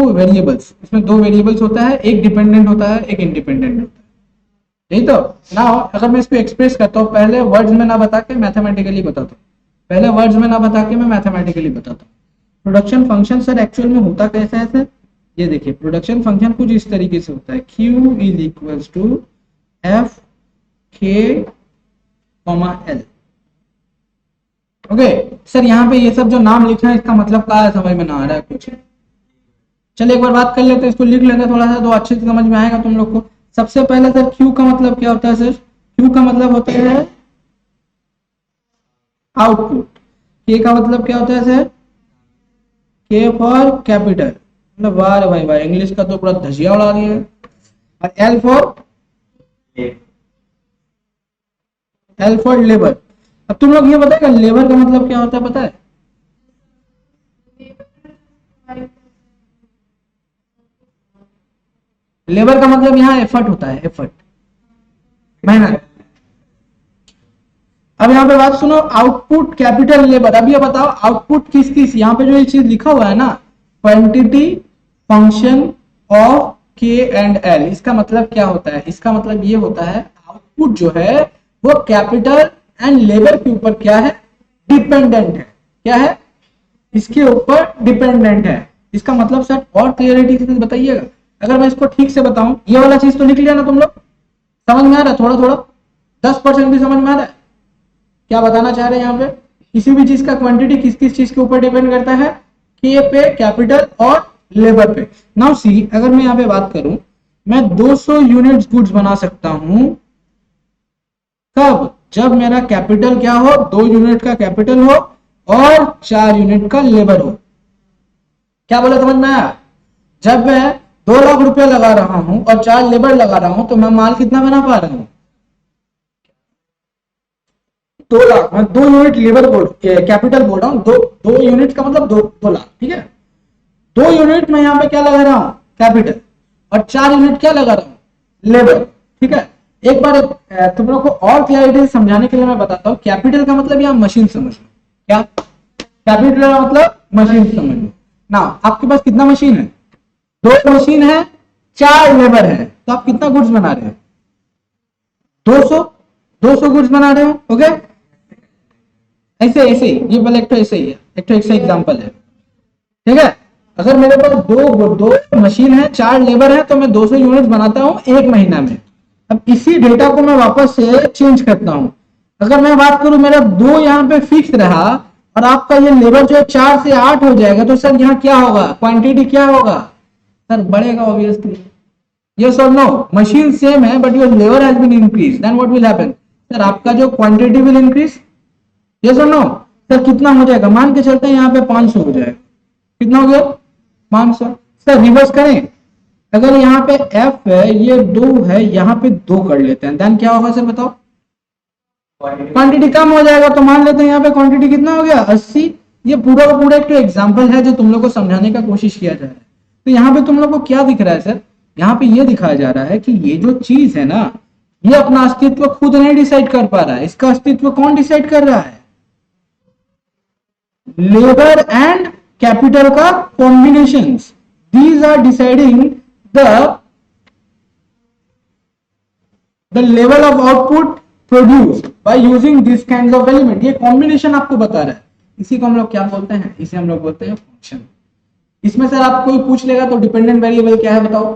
Speaker 1: variables. इसमें दो वेरिएबल्स होता है, एक डिपेंडेंट होता है, एक इंडिपेंडेंट होता है, यही तो ना। अगर मैं इसको एक्सप्रेस करता हूँ पहले वर्ड्स में ना बता के मैथमेटिकली बताता हूँ, पहले वर्ड्स में ना बता के मैं मैथमेटिकली बताता हूँ। प्रोडक्शन फंक्शन सर एक्चुअल में होता कैसा है सर? ये देखिए, प्रोडक्शन फंक्शन कुछ इस तरीके से होता है, Q is equals to F K comma L. Okay sir, यहाँ पे ये सब जो नाम लिखा है इसका मतलब क्या है समझ में ना आ रहा है कुछ? चलिए एक बार बात कर लेते हैं, इसको लिख लेते हैं थोड़ा सा तो अच्छे से समझ में आएगा तुम लोग को। सबसे पहले सर Q का मतलब क्या होता है सर? Q का मतलब होता है आउटपुट। K का मतलब क्या होता है सर? K फॉर कैपिटल, मतलब वाह भाई भाई, इंग्लिश का तो पूरा धजिया उड़ा दिया है। और L फॉर लेबर। अब तुम लोग ये बताएगा लेबर का मतलब क्या होता है पता है? लेबर का मतलब यहाँ एफर्ट होता है, एफर्ट, मेहनत। अब यहाँ पे बात सुनो, आउटपुट कैपिटल लेबर। अब ये बताओ आउटपुट किस किस, यहाँ पे जो ये चीज लिखा हुआ है ना, क्वांटिटी फंक्शन ऑफ के एंड एल, इसका मतलब क्या होता है? इसका मतलब ये होता है आउटपुट जो है वो कैपिटल एंड लेबर के ऊपर क्या है? डिपेंडेंट है। क्या है? इसके ऊपर डिपेंडेंट है। इसका मतलब सर और क्लियरिटी से बताइएगा। अगर मैं इसको ठीक से बताऊं, ये वाला चीज तो लिख लिया ना तुम लोग, समझ में आ रहा है? थोड़ा थोड़ा 10% भी समझ में आ रहा है? क्या बताना चाह रहे हैं यहाँ पे? किसी भी चीज का क्वांटिटी किस किस चीज के ऊपर डिपेंड करता है? के पे, कैपिटल और लेबर पे। नाउ सी, अगर मैं यहाँ पे बात करूं, मैं 200 यूनिट्स गुड्स बना सकता हूं। कब? जब मेरा कैपिटल क्या हो? 2 यूनिट का कैपिटल हो और 4 यूनिट का लेबर हो। क्या बोला, समझ में आया? जब मैं 2 लाख रुपया लगा रहा हूं और 4 लेबर लगा रहा हूं तो मैं माल कितना बना पा रहा हूं? 2 लाख। मैं 2 यूनिट लेबर बोल कैपिटल बोल रहा हूँ, 2 यूनिट का मतलब 2 लाख, ठीक है। 2 यूनिट में यहाँ पे क्या लगा रहा हूँ? कैपिटल। और 4 यूनिट क्या लगा रहा हूँ? लेबर, ठीक है। एक बार तुम लोग को और क्लैरिटी समझाने के लिए मैं बताता हूँ, कैपिटल का मतलब यहाँ मशीन समझ लो। क्या कैपिटल का मतलब? मशीन समझ लो ना। आपके पास कितना मशीन है? 2 मशीन है, 4 लेबर है, तो आप कितना गुड्स बना रहे हो? 200 गुड्स बना रहे हो। ओके, ऐसे ऐसे ये वाला एक तो ऐसे ही है, एक तो ऐसे एग्जांपल है, ठीक है। अगर मेरे पास दो मशीन है, 4 लेबर है, तो मैं 200 यूनिट बनाता हूं 1 महीना में। अब इसी डेटा को मैं वापस से चेंज करता हूं। अगर मैं बात करूं, मेरा 2 यहाँ पे फिक्स रहा और आपका ये लेबर जो 4 से 8 हो जाएगा, तो सर यहाँ क्या होगा? क्वांटिटी क्या होगा सर? बढ़ेगा ऑब्वियसली। यस और नो? मशीन सेम है but your labour has been increase, then what will happen sir? आपका जो क्वांटिटी विल इंक्रीज। यस और नो? सर कितना हो जाएगा? मान के चलते हैं यहाँ पे 500 हो जाएगा। कितना हो गया? 500। सर रिवर्स करें, अगर यहाँ पे F है, ये 2 है, यहाँ पे 2 कर लेते हैं, देन क्या होगा सर बताओ? क्वांटिटी कम हो जाएगा। तो मान लेते हैं यहाँ पे क्वांटिटी कितना हो गया? 80। ये पूरा का पूरा एक एग्जाम्पल है जो तुम लोग को समझाने का कोशिश किया जा रहा है। तो यहाँ पे तुम लोग को क्या दिख रहा है सर? यहाँ पे ये दिखाया जा रहा है कि ये जो चीज है ना, ये अपना अस्तित्व खुद नहीं डिसाइड कर पा रहा है। इसका अस्तित्व कौन डिसाइड कर रहा है? लेबर एंड कैपिटल का combinations, these are deciding the level of output produced by using these kinds of element। ये कॉम्बिनेशन आपको बता रहा है, इसी को हम लोग क्या बोलते हैं? इसे हम लोग बोलते हैं फंक्शन। इसमें सर आप कोई पूछ लेगा तो डिपेंडेंट वेरिएबल क्या है बताओ?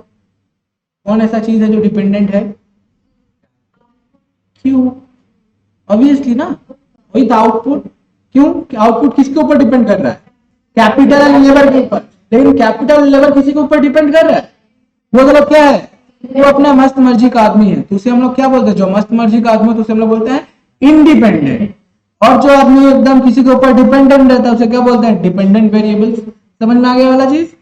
Speaker 1: कौन ऐसा चीज है जो डिपेंडेंट है? क्यों? ऑब्वियसली ना, वही था आउटपुट। क्यों? आउटपुट किसके ऊपर डिपेंड कर रहा है? कैपिटल एंड लेबर के ऊपर। लेकिन कैपिटल लेबर किसी के ऊपर डिपेंड कर रहा है? वो मतलब क्या है? वो अपना मस्त मर्जी का आदमी है, तो उसे हम लोग क्या बोलते हैं? जो मस्त मर्जी का आदमी है तो उसे हम लोग बोलते हैं इंडिपेंडेंट। और जो आदमी एकदम किसी के ऊपर डिपेंडेंट रहता है उसे क्या बोलते हैं, डिपेंडेंट वेरिएबल्स। समझ में आ गया वाला चीज।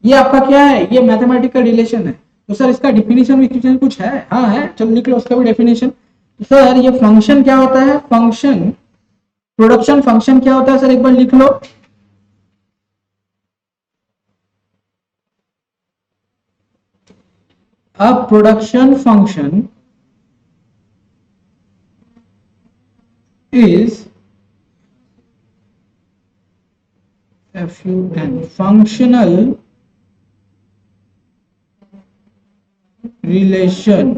Speaker 1: ये आपका क्या है, ये मैथमेटिकल रिलेशन है। तो सर इसका डिफिनीशन भी कुछ है? हाँ है, चलो लिख लो उसका भी डेफिनेशन। तो सर ये फंक्शन क्या होता है, फंक्शन, प्रोडक्शन फंक्शन क्या होता है सर, एक बार लिख लो। A production function is FUN functional relation,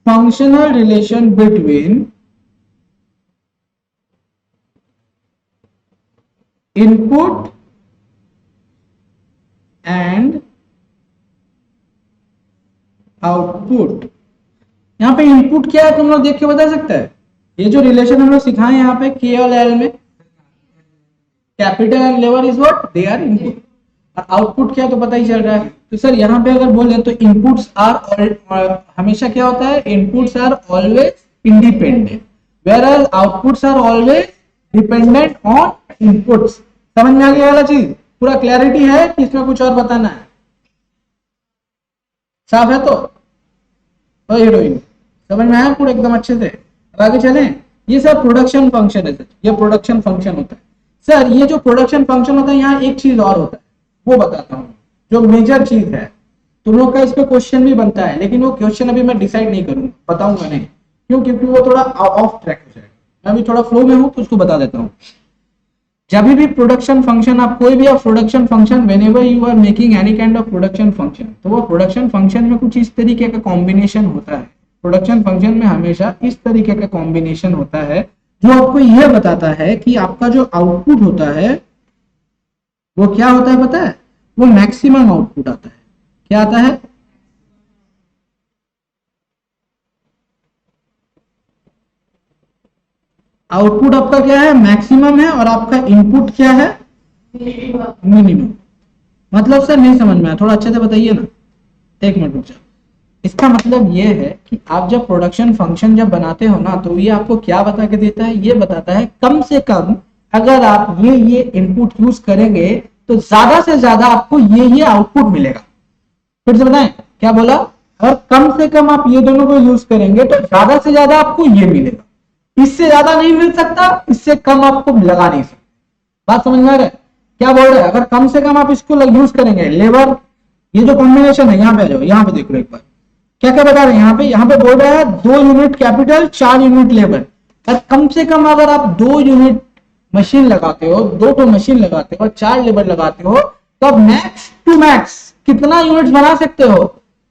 Speaker 1: functional relation between input and output. यहाँ पे इनपुट क्या है तुम लोग देख के बता सकते हैं? ये जो रिलेशन हम लोग सिखाए यहाँ पे के और एल में, कैपिटल एंड लेवर is what, they are input. और आउटपुट क्या तो पता ही चल रहा है। तो सर यहाँ पे अगर बोले तो इनपुट्स आर, हमेशा क्या होता है, inputs are always independent, whereas outputs are always dependent on inputs. समझ में आ गया वाला चीज? पूरा क्लैरिटी है कि इसमें कुछ और बताना है? साफ है? तो हीरोइन समझ में आया पूरा एकदम अच्छे से? आगे चलें। ये सब प्रोडक्शन फंक्शन है सर, ये प्रोडक्शन फंक्शन होता है। सर ये जो प्रोडक्शन फंक्शन होता है यहाँ एक चीज और होता है, वो बताता हूँ जो मेजर चीज है। तुम लोग का इस पे क्वेश्चन भी बनता है, लेकिन वो क्वेश्चन अभी मैं डिसाइड नहीं करूंगा, बताऊंगा नहीं, क्यों? क्योंकि वो थोड़ा ऑफ ट्रैक हो जाएगा। मैं अभी थोड़ा फ्लो में हूँ तो उसको बता देता हूँ। जब भी प्रोडक्शन फंक्शन, आप कोई भी आप production function, whenever you are making any kind of production function, तो वो प्रोडक्शन फंक्शन में कुछ इस तरीके का कॉम्बिनेशन होता है। प्रोडक्शन फंक्शन में हमेशा इस तरीके का कॉम्बिनेशन होता है जो आपको यह बताता है कि आपका जो आउटपुट होता है वो क्या होता है पता है? वो मैक्सिमम आउटपुट आता है। क्या आता है? आउटपुट आपका क्या है, मैक्सिमम है, और आपका इनपुट क्या है, मिनिमम। मतलब सर नहीं समझ में आया, थोड़ा अच्छे से बताइए ना, एक मिनट रुक जाओ। इसका मतलब ये है कि आप जब प्रोडक्शन फंक्शन जब बनाते हो ना, तो ये आपको क्या बता के देता है, ये बताता है कम से कम अगर आप ये इनपुट यूज करेंगे तो ज्यादा से ज्यादा आपको ये आउटपुट मिलेगा। फिर से बताएं, क्या बोला? और कम से कम आप ये दोनों को यूज करेंगे तो ज्यादा से ज्यादा आपको ये मिलेगा। इससे ज्यादा नहीं मिल सकता, इससे कम आपको लगा नहीं सकता। बात समझ में आ रहा है? क्या बोल रहे हैं? अगर कम से कम आप इसको यूज करेंगे, लेबर, ये जो कॉम्बिनेशन है, यहाँ पे आ जाओ, यहाँ पे देख लो एक बार क्या क्या बता रहे हैं। यहाँ पे बोल रहा है 2 यूनिट कैपिटल 4 यूनिट लेबर। और कम से कम अगर आप 2 यूनिट मशीन लगाते हो, 2 तो मशीन लगाते हो, 4 लेबर लगाते हो, तो आप मैक्स टू मैक्स कितना यूनिट बना सकते हो?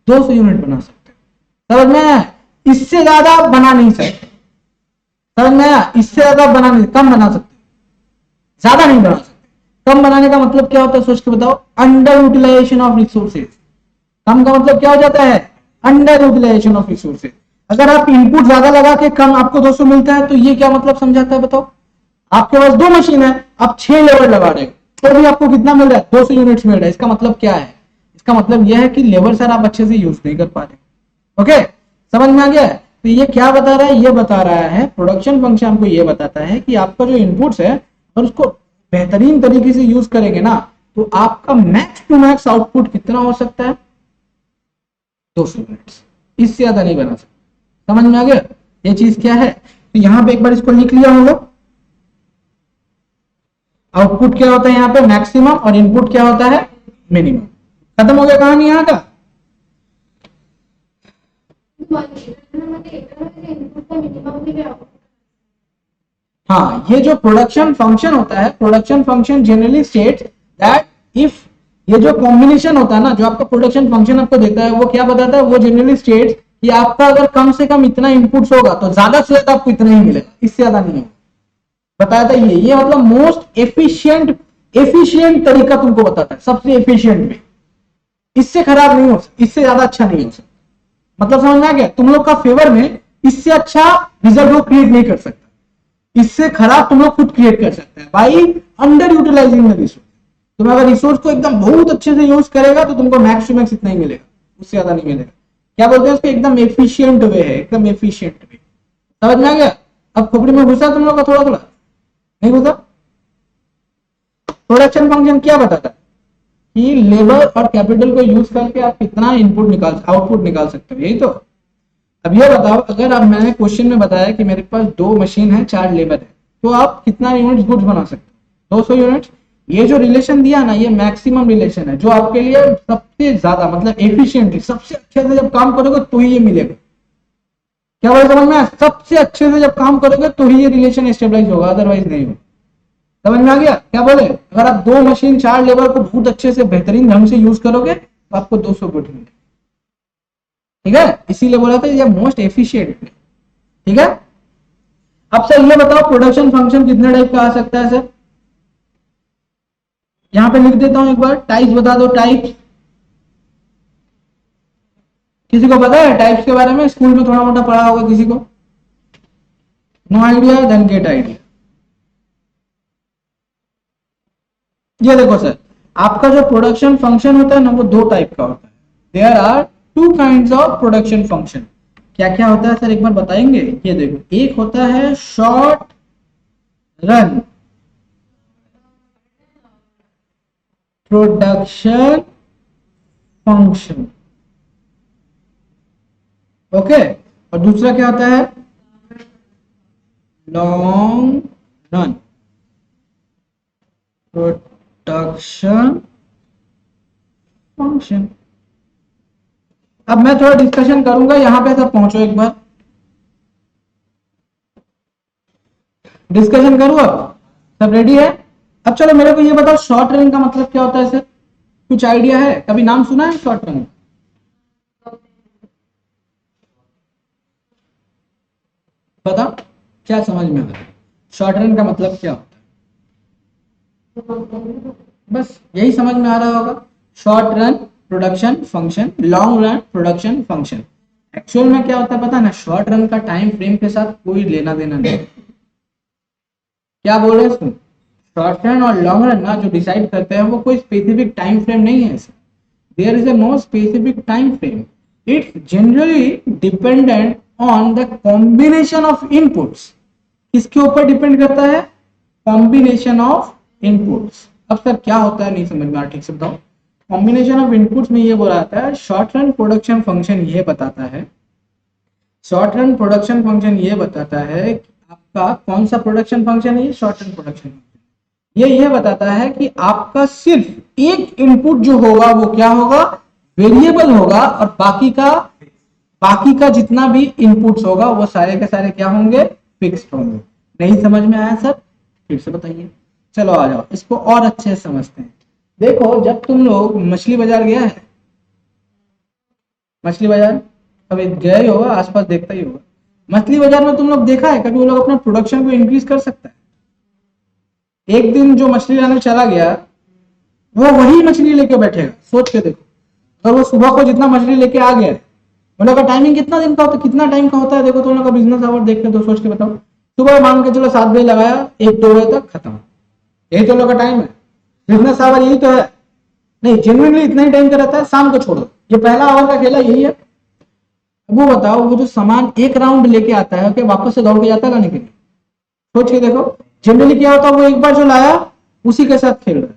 Speaker 1: 200 यूनिट बना सकते हो। समझ में आया? इससे ज्यादा आप बना नहीं सकते। समझ में आया? इससे ज्यादा बना नहीं, कम बना सकते, ज्यादा नहीं बना सकते। कम बनाने का मतलब क्या होता है, सोच के बताओ? Under utilization of resources. कम का मतलब क्या हो जाता है? Under utilization of resources. अगर आप इनपुट ज्यादा लगा के कम आपको 200 मिलता है, तो ये क्या मतलब समझाता है बताओ? आपके पास 2 मशीन है, आप 6 लेबर लगा रहे हो, तो भी आपको कितना मिल रहा है? 200 यूनिट्स मिल रहा है। इसका मतलब क्या है? इसका मतलब यह है कि लेबर सर आप अच्छे से यूज नहीं कर पा रहे। ओके, समझ में आ गया? तो ये क्या बता रहा है? ये बता रहा है प्रोडक्शन फंक्शन हमको ये बताता है कि आपका जो इनपुट्स है और उसको बेहतरीन तरीके से यूज करेंगे ना, तो आपका मैक्स टू मैक्स आउटपुट कितना हो सकता है? 200 यूनिट्स। इससे ज्यादा नहीं बना सकते। समझ में आ गया ये चीज क्या है? तो यहां पे एक बार इसको लिख लिया हम लोग। आउटपुट क्या होता है यहाँ पे? मैक्सिमम। और इनपुट क्या होता है? मिनिमम। खत्म हो गया कहानी यहाँ का। हाँ, ये जो प्रोडक्शन फंक्शन होता है, production function generally states that if, ये जो कॉम्बिनेशन होता है ना, जो आपका प्रोडक्शन फंक्शन आपको देता है, वो क्या बताता है? वो जनरली स्टेट्स कि आपका अगर कम से कम इतना इनपुट्स होगा तो ज्यादा से ज्यादा आपको इतना ही मिलेगा, इससे ज्यादा नहीं होगा। बताया था ये मतलब मोस्ट एफिशिएंट तरीका तुमको बताता है, सबसे एफिशिएंट में। इससे खराब नहीं हो सकता, इससे ज्यादा अच्छा नहीं हो सकता। मतलब समझ में आ गया? तुम लोग का फेवर में इससे अच्छा रिजल्ट वो क्रिएट नहीं कर सकता, इससे खराब तुम लोग खुद क्रिएट कर सकते हैं by under utilising the resource. तुम अगर रिसोर्स को एकदम बहुत अच्छे से यूज करेगा तो तुमको मैक्स टू मैक्स इतना ही मिलेगा, उससे ज्यादा नहीं मिलेगा। क्या बोलते हैं उसको? एकदम एफिशिएंट वे है, एकदम एफिशिएंट वे। समझ में आ गया? अब खोपड़ी में घुसा तुम लोग का थोड़ा थोड़ा? नहीं होता। प्रोडक्शन फंक्शन क्या बताता है कि लेबर और कैपिटल को यूज करके आप कितना आउटपुट निकाल सकते हो, यही तो। अब ये बताओ, अगर अब मैंने क्वेश्चन में बताया कि मेरे पास 2 मशीन है, 4 लेबर है, तो आप कितना यूनिट्स गुड्स बना सकते हो? 200 यूनिट्स। ये जो रिलेशन दिया ना, ये मैक्सिमम रिलेशन है, जो आपके लिए सबसे ज्यादा मतलब एफिशिएंटली सबसे अच्छे से जब काम करोगे तो ही ये मिलेगा। क्या बोले समझ में? सबसे अच्छे से जब काम करोगे तो ही ये रिलेशन स्टेबलाइज होगा, अदरवाइज नहीं होगा। समझ में आ गया? क्या बोले? अगर आप 2 मशीन 4 लेबर को बहुत अच्छे से बेहतरीन ढंग से यूज करोगे तो आपको 200 गुड मिलेगा। ठीक है, इसीलिए बोला था ये मोस्ट एफिशिएंट है। ठीक है। अब सर ये बताओ प्रोडक्शन फंक्शन कितने टाइप का आ सकता है सर? यहां पे लिख देता हूं एक बार, टाइप्स बता दो। टाइप्स किसी को पता है टाइप्स के बारे में? स्कूल में थोड़ा मोटा पढ़ा होगा किसी को? No idea? Then get idea. ये देखो सर, आपका जो प्रोडक्शन फंक्शन होता है ना, वो 2 टाइप का होता है। There are 2 kinds of production function. क्या क्या होता है सर, एक बार बताएंगे? ये देखो, एक होता है short run production function, okay. और दूसरा क्या होता है? Long run production function. अब मैं थोड़ा डिस्कशन करूंगा, यहां पे सब पहुंचो एक बार, डिस्कशन करूं। अब सब रेडी है? अब चलो मेरे को ये बताओ, शॉर्ट रन का मतलब क्या होता है सर? कुछ आइडिया है? कभी नाम सुना है शॉर्ट रन? पता क्या समझ में आ रहा है? शॉर्ट रन का मतलब क्या होता है? बस यही समझ में आ रहा होगा। Short run production function, long run production function. Actual में क्या होता है पता है ना? शॉर्ट रन का टाइम फ्रेम के साथ कोई लेना देना नहीं। क्या बोल रहे हैं? शॉर्ट रन और लॉन्ग रन ना जो डिसाइड करते हैं वो कोई स्पेसिफिक टाइम फ्रेम नहीं है। There is a no specific time frame, it's generally dependent on the combination of inputs. किसके ऊपर डिपेंड करता है? Combination of inputs. अब सर क्या होता है, नहीं समझ में आ, ठीक से बताओ। कॉम्बिनेशन ऑफ इनपुट्स में ये बोला जाता है, शॉर्ट रन प्रोडक्शन फंक्शन ये बताता है, शॉर्ट रन प्रोडक्शन फंक्शन ये बताता है कि आपका कौन सा प्रोडक्शन फंक्शन है? ये शॉर्ट रन प्रोडक्शन ये बताता है कि आपका सिर्फ एक इनपुट जो होगा वो क्या होगा? वेरिएबल होगा, और बाकी का जितना भी इनपुट्स होगा वो सारे के सारे क्या होंगे? फिक्स्ड होंगे। नहीं समझ में आया सर? फिर से बताइए। चलो आ जाओ, इसको और अच्छे से समझते हैं। देखो, जब तुम लोग मछली बाजार गया है, मछली बाजार कभी गए होगा, आसपास देखता ही होगा। मछली बाजार में तुम लोग देखा है कभी वो लोग अपना प्रोडक्शन को इंक्रीज कर सकता है? एक दिन जो मछली लाने चला गया वो वही मछली लेके बैठेगा। सोच के देखो, अगर वो सुबह को जितना मछली लेके आ गया, उन लोग का टाइमिंग कितना दिन का होता है? कितना टाइम का होता है? देखो तुम लोग का बिजनेस आवर देख के तो सोच के बताओ। सुबह मान के चलो 7 बजे लगाया, 1-2 बजे तक खत्म, यही तो लोग का टाइम है। बिजनेस आवर यही तो है। नहीं, जेन्युइनली इतना ही टाइम का रहता है, शाम को छोड़ो। ये पहला आवर का खेला यही है। वो बताओ, वो जो सामान एक राउंड लेके आता है, वापस से दौड़ के जाता है नहीं? सोच के देखो, जनरली क्या होता है? वो एक बार जो लाया उसी के साथ खेल रहा है,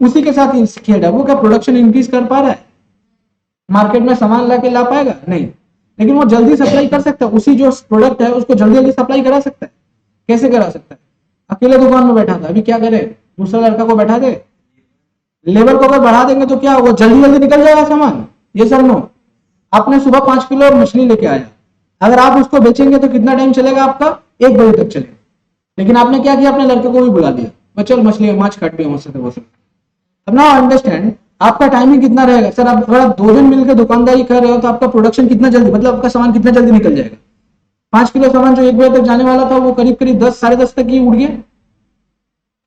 Speaker 1: उसी के साथ खेल रहा है। वो क्या प्रोडक्शन इंक्रीज कर पा रहा है? मार्केट में सामान ला के ला पाएगा? नहीं। लेकिन वो जल्दी सप्लाई कर सकता है, उसी जो प्रोडक्ट है उसको जल्दी जल्दी सप्लाई करा सकता है। कैसे करा सकता है? अकेले दुकान में बैठा था, अभी क्या करे? दूसरा लड़का को बैठा दे, लेबर को अगर बढ़ा देंगे तो क्या होगा? जल्दी जल्दी निकल जाएगा सामान। ये सर नो। आपने सुबह 5 किलो मछली लेके आया, अगर आप उसको बेचेंगे तो कितना टाइम चलेगा आपका? 1 बजे तक चलेगा। लेकिन आपने क्या किया? अपने लड़के को भी बुला दिया, चल मछली माछ काट दिया मुझसे तो। अब ना अंडरस्टैंड, आपका टाइमिंग कितना रहेगा सर? आप अगर 2 जन मिलकर दुकानदारी कर रहे हो तो आपका प्रोडक्शन कितना जल्दी, मतलब आपका सामान कितना जल्दी निकल जाएगा? 5 किलो सामान जो 1 बजे तक जाने वाला था वो करीब करीब 10 साढ़े 10 तक ही उड़ गया।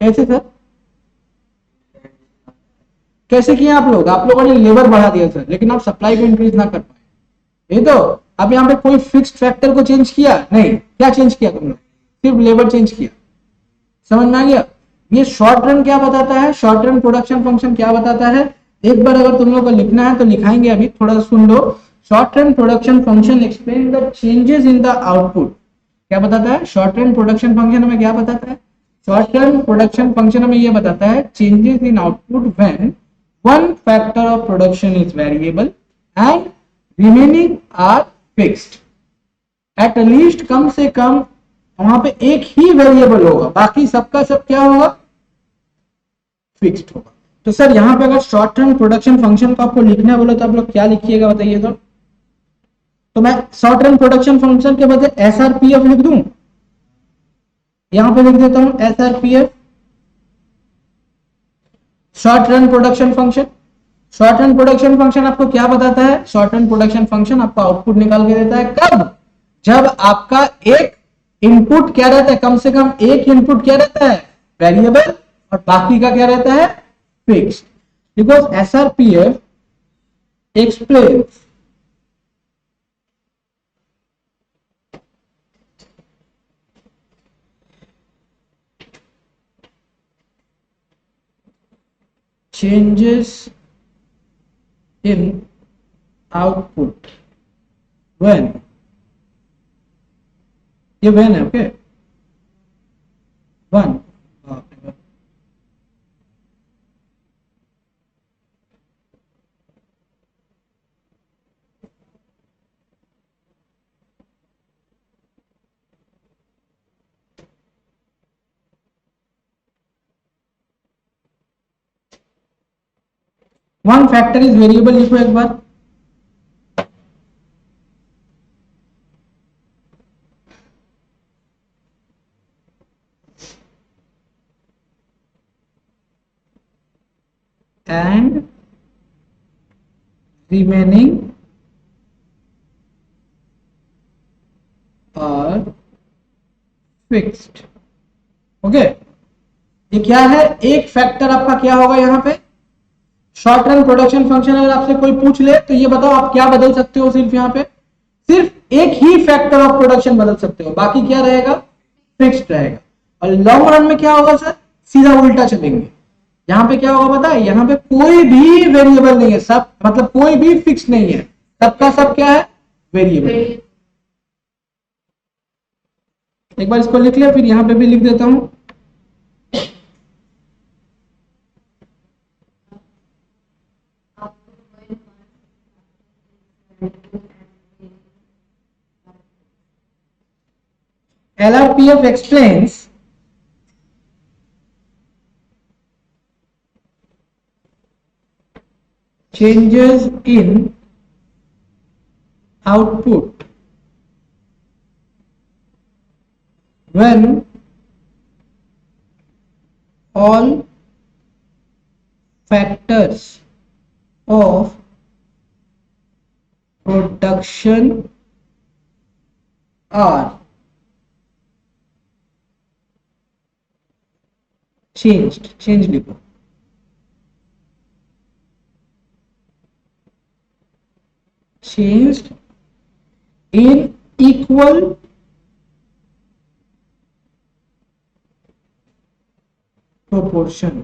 Speaker 1: कैसे सर? कैसे किया आप लोगों ने लेबर बढ़ा दिया सर, लेकिन आप सप्लाई को इंक्रीज ना कर पाए। ये तो अब यहाँ पे कोई फिक्स्ड फैक्टर को चेंज किया नहीं। क्या चेंज किया तुमने? सिर्फ लेबर चेंज किया। समझ में आ गया? ये शॉर्ट रन क्या बताता है? शॉर्ट रन प्रोडक्शन फंक्शन क्या बताता है? एक बार अगर तुम लोग को लिखना है तो लिखाएंगे, अभी थोड़ा सुन लो। Short run production function explain the changes in the output. क्या बताता है? शॉर्ट रन प्रोडक्शन फंक्शन हमें क्या बताता है? शॉर्ट टर्म प्रोडक्शन फंक्शन हमें यह बताता है changes in output when one factor of production is variable and remaining are fixed. At least कम से कम वहां पे एक ही वेरिएबल होगा, बाकी सबका सब क्या होगा, फिक्स्ड होगा। तो सर यहां पे अगर शॉर्ट टर्म प्रोडक्शन फंक्शन को आपको लिखना बोलो तो आप लोग क्या लिखिएगा बताइए। तो मैं शॉर्ट टर्म प्रोडक्शन फंक्शन के बदले एसआरपीएफ लिख दूं, यहां पे लिख देता हूं SRPF short run production function. Short run production function आपको क्या बताता है, शॉर्ट रन प्रोडक्शन फंक्शन आपको आउटपुट निकाल के देता है कब, जब आपका एक इनपुट क्या रहता है, कम से कम एक इनपुट क्या रहता है, वेरिएबल, और बाकी का क्या रहता है, fixed. Because SRPF explains changes in output when, ये when है, okay, one, one factor is variable लिखो एक बार। And remaining are fixed. Okay, ये क्या है, एक फैक्टर आपका क्या होगा यहाँ पे, शॉर्ट रन प्रोडक्शन फंक्शन। अगर आपसे कोई पूछ ले तो ये बताओ आप क्या बदल सकते हो, सिर्फ यहाँ पे सिर्फ एक ही फैक्टर ऑफ प्रोडक्शन बदल सकते हो, बाकी क्या रहेगा, फिक्स्ड रहेगा। और लॉन्ग रन में क्या होगा सर, सीधा उल्टा चलेंगे। यहाँ पे क्या होगा पता है, यहाँ पे कोई भी वेरिएबल नहीं है, सब मतलब कोई भी फिक्स नहीं है, सबका सब क्या है, वेरिएबल। एक बार इसको लिख लिया, फिर यहाँ पे भी लिख देता हूं। LRPF explains changes in output when all factors of production are changed, change लिखो, changed in equal proportion।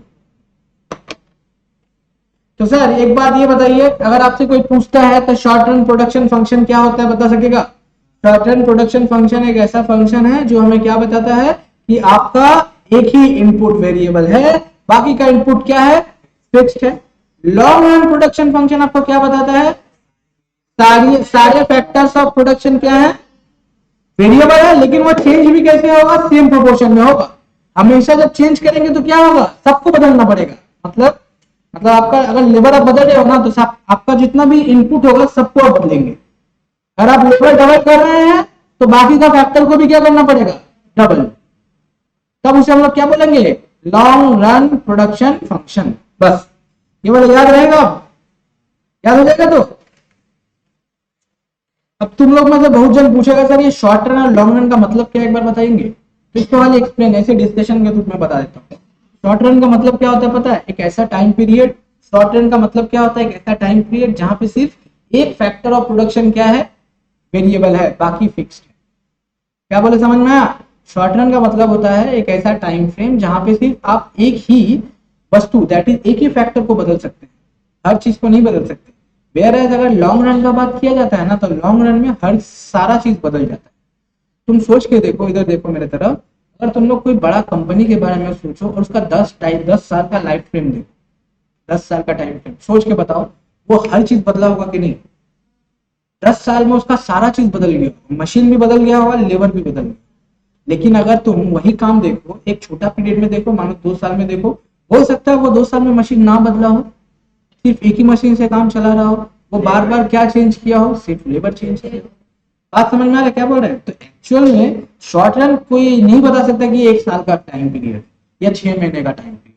Speaker 1: तो सर एक बात ये बताइए, अगर आपसे कोई पूछता है तो शॉर्ट रन प्रोडक्शन फंक्शन क्या होता है, बता सकेगा? शॉर्ट रन प्रोडक्शन फंक्शन एक ऐसा फंक्शन है जो हमें क्या बताता है कि आपका एक ही इनपुट वेरिएबल है, बाकी का इनपुट क्या है, फिक्स्ड है। लॉन्ग रन प्रोडक्शन फंक्शन आपको क्या बताता है, सारे फैक्टर्स ऑफ प्रोडक्शन क्या है, वेरिएबल है, लेकिन वो चेंज भी कैसे होगा, सेम प्रोपोर्शन में होगा। हमेशा जब चेंज करेंगे तो क्या होगा, सबको बदलना पड़ेगा। मतलब आपका अगर लेबर आप बदल रहे हो ना, तो आपका जितना भी इनपुट होगा सबको आप बदलेंगे। अगर आप लेबर डबल कर रहे हैं तो बाकी का फैक्टर को भी क्या करना पड़ेगा, डबल। तब उसे हम लोग क्या बोलेंगे, लॉन्ग रन प्रोडक्शन फंक्शन। बस ये वाला याद रहेगा, याद हो जाएगा। तो अब तुम लोग में से बहुत जन पूछेगा सर ये शॉर्ट रन और लॉन्ग रन का मतलब क्या, एक बार बताएंगे? तो इसको वाले एक्सप्लेन ऐसे डिस्कशन के रूप में बता देता हूँ। शॉर्ट रन का मतलब क्या होता है पता है, एक ऐसा टाइम पीरियड, शॉर्ट रन का मतलब क्या होता है, एक ऐसा टाइम पीरियड जहां पे सिर्फ एक फैक्टर ऑफ प्रोडक्शन क्या है, वेरिएबल है, बाकी फिक्स्ड है। क्या बोले, समझ में आया? शॉर्ट रन का मतलब होता है एक ऐसा टाइम फ्रेम जहां पे सिर्फ आप एक ही वस्तु, दैट इज एक ही फैक्टर को बदल सकते हैं, हर चीज को नहीं बदल सकते। वेयर अगर लॉन्ग रन का बात किया जाता है ना, तो लॉन्ग रन में हर सारा चीज बदल जाता है। तुम सोच के देखो, इधर देखो मेरे तरफ, अगर तुम लोग कोई बड़ा कंपनी के बारे में सोचो और उसका 10 साल का लाइफ फ्रेम देखो, 10 साल का टाइम फ्रेम सोच के बताओ, वो हर चीज बदला होगा कि नहीं? 10 साल में उसका सारा चीज बदल गया, मशीन भी बदल गया होगा, लेबर भी बदल गया। लेकिन अगर तुम वही काम देखो एक छोटा पीरियड में देखो, मानो 2 साल में देखो, हो सकता है वो 2 साल में मशीन ना बदला हो, सिर्फ एक ही मशीन से काम चला रहा हो, वो बार बार क्या चेंज किया हो, सिर्फ लेबर चेंज किया हो। बात समझ में आ रहा है क्या बोल रहे हैं? तो एक्चुअल में शॉर्ट रन कोई नहीं बता सकता कि 1 साल का टाइम पीरियड या 6 महीने का टाइम पीरियड।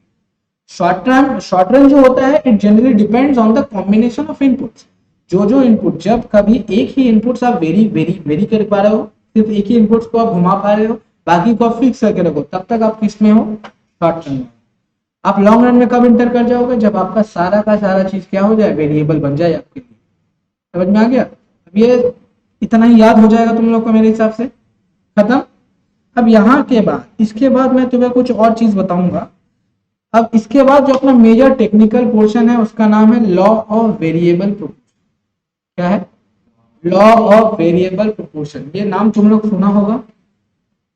Speaker 1: शॉर्ट रन जो होता है it generally depends on the combination of inputs. जो इनपुट, जब कभी एक ही इनपुट्स आप वेरी वेरी वेरी कर पा रहे हो, सिर्फ एक ही इनपुट्स को आप घुमा पा रहे हो, बाकी को आप फिक्स करके रखो, तब तक आप किस में हो? शॉर्ट रन में। आप लॉन्ग रन में कब इंटर कर जाओगे? जब आपका सारा का सारा चीज क्या हो जाए, वेरिएबल बन जाए आपके लिए। समझ में आ गया? अब ये इतना ही याद हो जाएगा तुम लोग को मेरे हिसाब से। खत्म। अब यहाँ के बाद, इसके बाद मैं तुम्हें कुछ और चीज बताऊंगा। अब इसके बाद जो अपना मेजर टेक्निकल पोर्शन है उसका नाम है लॉ ऑफ वेरिएबल प्रोपोर्शन। क्या है? Law of variable proportion. ये नाम तुम लोग सुना होगा,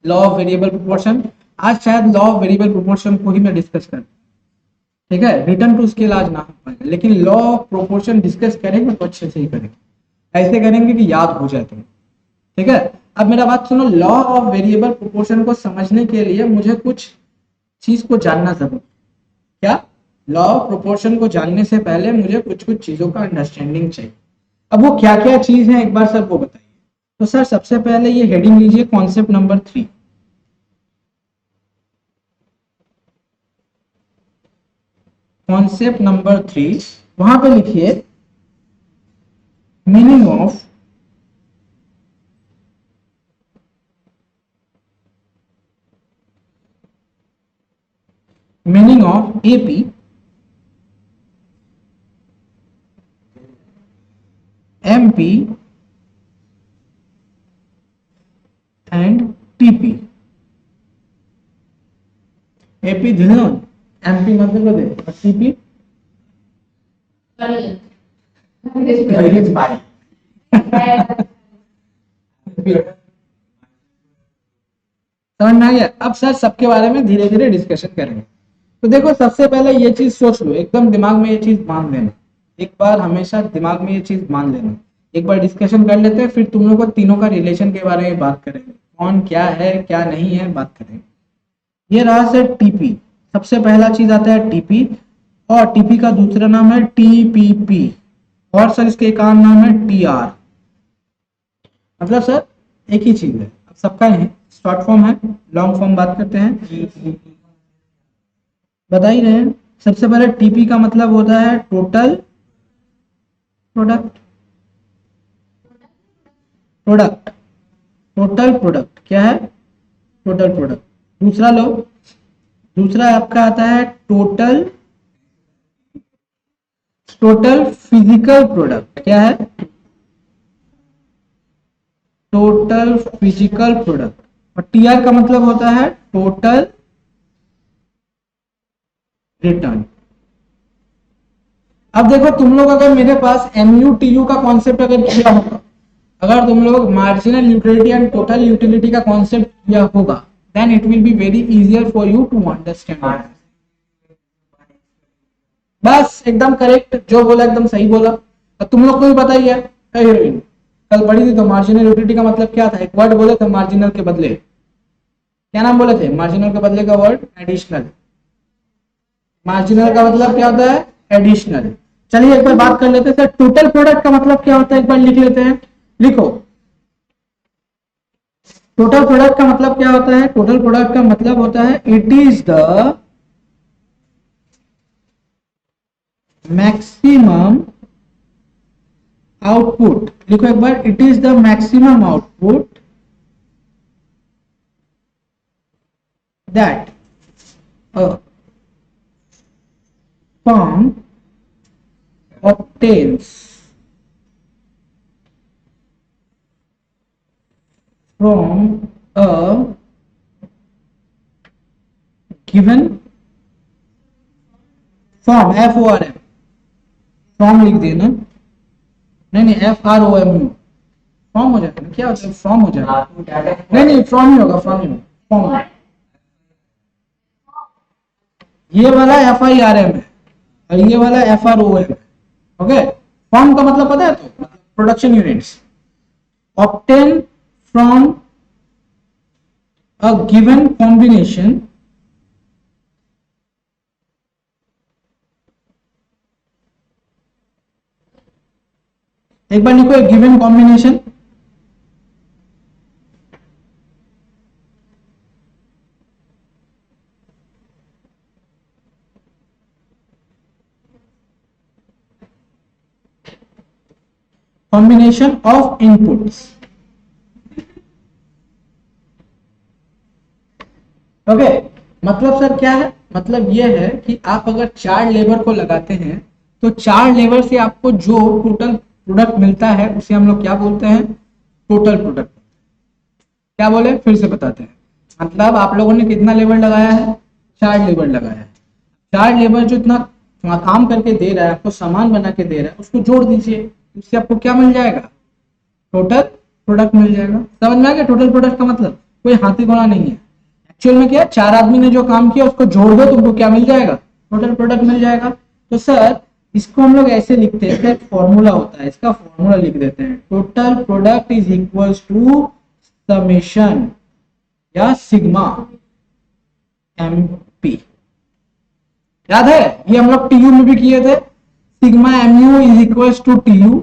Speaker 1: लॉ ऑफ वेरिएबल प्रोपोर्शन। आज शायद लॉ ऑफ वेरिएबल प्रोपोर्शन को ही मैं डिस्कस करूं, ठीक है? रिटर्न टू स्केल आज ना हो पाएगा, लेकिन लॉ ऑफ प्रोपोर्शन डिस्कस करेंगे तो अच्छे से ही करेंगे, ऐसे करेंगे कि याद हो जाए तुम्हें, ठीक है? अब मेरा बात सुनो, लॉ ऑफ वेरिएबल प्रोपोर्शन को समझने के लिए मुझे कुछ चीज को जानना जरूर। क्या? लॉ ऑफ प्रोपोर्शन को जानने से पहले मुझे कुछ कुछ चीजों का अंडरस्टैंडिंग चाहिए। अब वो क्या क्या चीज है एक बार सर वो बताइए। तो सर सबसे पहले ये हेडिंग लीजिए, कॉन्सेप्ट नंबर 3। कॉन्सेप्ट नंबर 3, वहां पे लिखिए meaning of AP MP and TP. AP धिल्लन, एमपी मध्य प्रदेश और टीपी समझ में आ गया? अब सर सबके बारे में धीरे धीरे डिस्कशन करेंगे। तो देखो सबसे पहले ये चीज सोच लो, एकदम दिमाग में ये चीज मान लेना, एक बार हमेशा दिमाग में ये चीज मान लेना। एक बार डिस्कशन कर लेते हैं, फिर तुम लोग को तीनों का रिलेशन के बारे में बात करेंगे, कौन क्या है क्या नहीं है बात करेंगे। ये रहा सर टीपी। सबसे पहला चीज आता है टीपी, और टीपी का दूसरा नाम है टीपीपी, और सर इसके एक और नाम है टीआर। मतलब सर एक ही चीज है। अब सबका है शॉर्ट फॉर्म है, लॉन्ग फॉर्म बात करते हैं, बता ही रहे हैं। सबसे पहले टीपी का मतलब होता है टोटल प्रोडक्ट। टोटल प्रोडक्ट क्या है? Total product. दूसरा लो, दूसरा आपका आता है टोटल फिजिकल प्रोडक्ट। क्या है? Total physical product. और टीआर का मतलब होता है टोटल रिटर्न। अब देखो तुम लोग अगर मेरे पास MUTU का कॉन्सेप्ट अगर किया होगा, अगर तुम लोग marginal utility and total utility का कॉन्सेप्ट किया होगा, then it will be very easier for you to understand. बस एकदम करेक्ट, जो बोला एकदम सही बोला। अब तुम लोग को भी पता ही है, हीरोइन कल पढ़ी थी तो मार्जिनल यूटिलिटी का मतलब क्या था? एक वर्ड बोले थे मार्जिनल के बदले, क्या नाम बोले थे? मार्जिनल के बदले का वर्ड एडिशनल। मार्जिनल का मतलब क्या होता है? एडिशनल। चलिए एक बार बात कर लेते हैं सर, टोटल प्रोडक्ट का मतलब क्या होता है, एक बार लिख लेते हैं। लिखो, टोटल प्रोडक्ट का मतलब क्या होता है? टोटल प्रोडक्ट का मतलब होता है it is the maximum output. लिखो एक बार, it is the maximum output that a firm obtains from a given form. FORM, form लिख देना। नहीं FROM, फॉर्म हो जाएगा। क्या होता है? फॉर्म हो जाएगा। नहीं फॉर्म ही होगा, फॉर्म ही होगा। फॉर्म ये वाला FIRM है और ये वाला FROM है। ओके, फॉर्म का मतलब पता है? तो production units obtain from a given combination एक बार लिखो, एक given combination combination of inputs। Okay, मतलब सर क्या है? मतलब ये है कि आप अगर 4 लेबर को लगाते हैं तो 4 लेबर से आपको जो टोटल प्रोडक्ट मिलता है उसे हम लोग क्या बोलते हैं? Total product. क्या बोले? फिर से बताते हैं। मतलब आप लोगों ने कितना लेबर लगाया है? 4 लेबर लगाया है। 4 लेबर जो इतना काम करके दे रहा है, आपको सामान बना के दे रहा है, उसको जोड़ दीजिए, इससे आपको क्या मिल जाएगा? टोटल प्रोडक्ट मिल जाएगा। समझ में आ गया? टोटल प्रोडक्ट का मतलब कोई हाथी घोड़ा नहीं है। एक्चुअल में क्या है? 4 आदमी ने जो काम किया उसको जोड़ दो, तुमको क्या मिल जाएगा? टोटल प्रोडक्ट मिल जाएगा। तो सर इसको हम लोग ऐसे लिखते हैं, एक फॉर्मूला होता है, इसका फॉर्मूला लिख देते हैं। Total product is equals to summation या सिग्मा MP। याद है? ये हम लोग TU में भी किए थे। Sigma MU is equals to TU।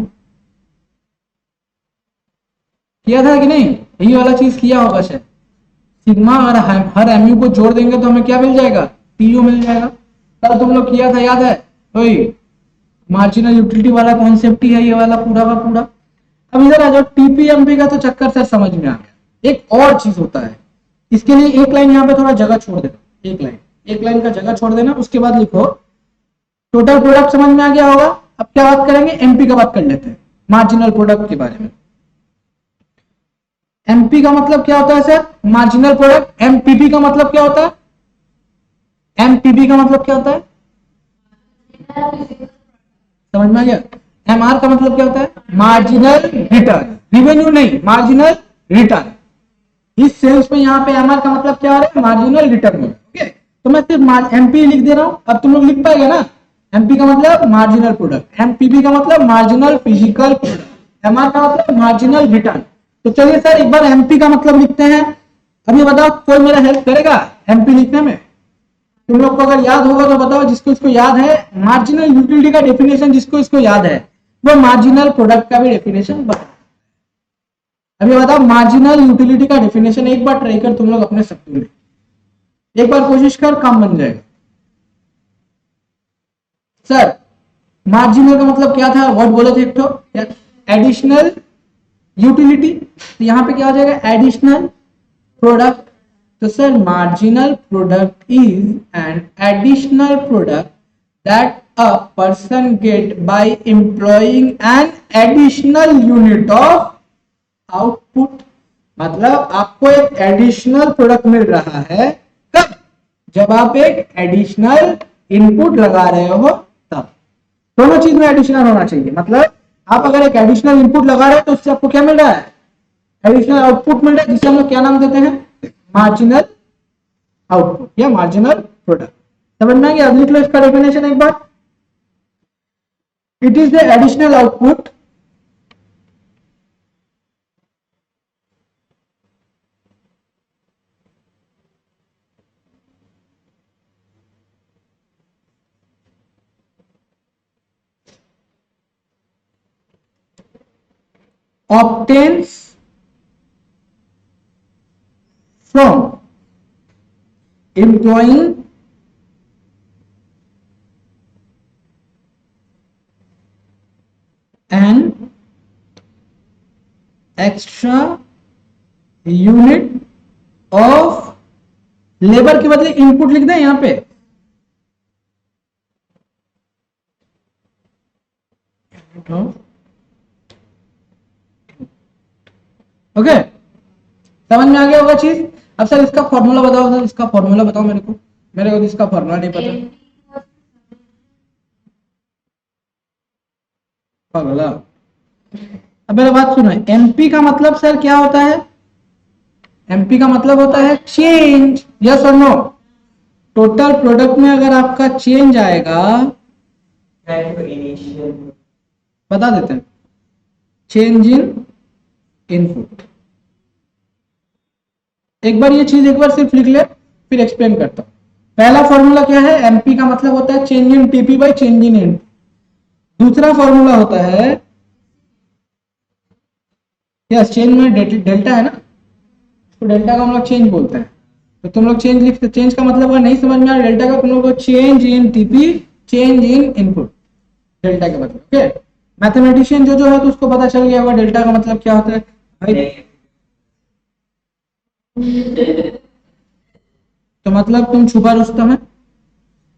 Speaker 1: किया था कि नहीं? यही वाला चीज किया होगा शायद। सिग्मा और हर MU को जोड़ देंगे तो हमें क्या मिल जाएगा? TU मिल जाएगा। कल तुम लोग किया था, याद है? वही मार्जिनल यूटिलिटी वाला कॉन्सेप्ट ही है ये वाला पूरा का पूरा। अब इधर आ जाओ, TPMP का तो चक्कर सर समझ में आ गया। एक और चीज होता है, इसके लिए एक लाइन यहाँ पे थोड़ा जगह छोड़ देना, एक लाइन का जगह छोड़ देना, उसके बाद लिखो टोटल प्रोडक्ट। समझ में आ गया होगा। अब क्या बात करेंगे? MP का बात कर लेते हैं, मार्जिनल प्रोडक्ट के बारे में। MP का मतलब क्या होता है सर? Marginal product. MPP का मतलब क्या होता है? MPP का मतलब क्या होता है? समझ में आ गया? MR का मतलब क्या होता है? Marginal return. रिवेन्यू नहीं, मार्जिनल रिटर्न। इस सेल्स में यहाँ पे MR का मतलब क्या हो रहा है? Marginal return. ओके, तो मैं सिर्फ MP लिख दे रहा हूं। अब तुम लोग लिख पाएगा ना? MP का मतलब मार्जिनल प्रोडक्ट, MPP का मतलब मार्जिनल फिजिकल प्रोडक्ट, MR का मतलब मार्जिनल रिटर्न। तो चलिए सर एक बार MP का मतलब लिखते हैं। अब ये बताओ, कोई मेरा हेल्प करेगा MP लिखने में? तुम लोग को अगर याद होगा तो बताओ, जिसको इसको याद है। मार्जिनल यूटिलिटी का डेफिनेशन जिसको इसको याद है वो मार्जिनल प्रोडक्ट का भी डेफिनेशन बताओ। अभी बताओ मार्जिनल यूटिलिटी का डेफिनेशन एक बार ट्राई कर तुम लोग अपने सकते में, एक बार कोशिश कर, काम बन जाएगा। सर मार्जिनल का मतलब क्या था? वर्ड बोले थे एक तो, एडिशनल यूटिलिटी। तो यहां पे क्या हो जाएगा? Additional product. तो sir marginal product is an additional product that a person get by employing an additional unit of output. मतलब आपको एक एडिशनल प्रोडक्ट मिल रहा है कब? जब आप एक एडिशनल इनपुट लगा रहे हो तब। दोनों चीज में एडिशनल होना चाहिए। मतलब आप अगर एक एडिशनल इनपुट लगा रहे हो तो उससे आपको क्या मिल रहा है? एडिशनल आउटपुट मिल रहा है, जिसे हम लोग क्या नाम देते हैं? मार्जिनल आउटपुट या मार्जिनल प्रोडक्ट। समझ में आ गया? अब लिख लो इसका डेफिनेशन एक बार। It is the additional output obtains from employing an extra unit of labour के बदले इनपुट लिख दें यहां पे। ओके, समझ में आ गया होगा चीज। अब सर इसका फॉर्मूला बताओ, सर इसका फॉर्मूला बताओ मेरे को तो इसका फॉर्मूला नहीं पता। फॉर्मूला, अब मेरा बात सुनो, MP का मतलब सर क्या होता है? MP का मतलब होता है चेंज। यस और नो? टोटल प्रोडक्ट में अगर आपका चेंज आएगा, बता देते हैं, चेंज इन इनपुट। एक बार ये चीज एक बार सिर्फ लिख ले, फिर एक्सप्लेन करता हूं। पहला फॉर्मूला क्या है, एमपी का मतलब होता है change in TP by change in input. दूसरा फॉर्मूला होता है, यस चेंज में डेल्टा है ना, तो डेल्टा का हम लोग चेंज बोलते हैं। तो तुम लोग चेंज लिखते, चेंज का मतलब अगर नहीं समझ में आ रहा डेल्टा का, तुम लोग को change in TP change in input, delta का मतलब। ओके, मैथमेटिशियन जो है तो उसको पता चल गया होगा डेल्टा का मतलब क्या होता है भाई। तो मतलब तुम छुपा रुस्तम है।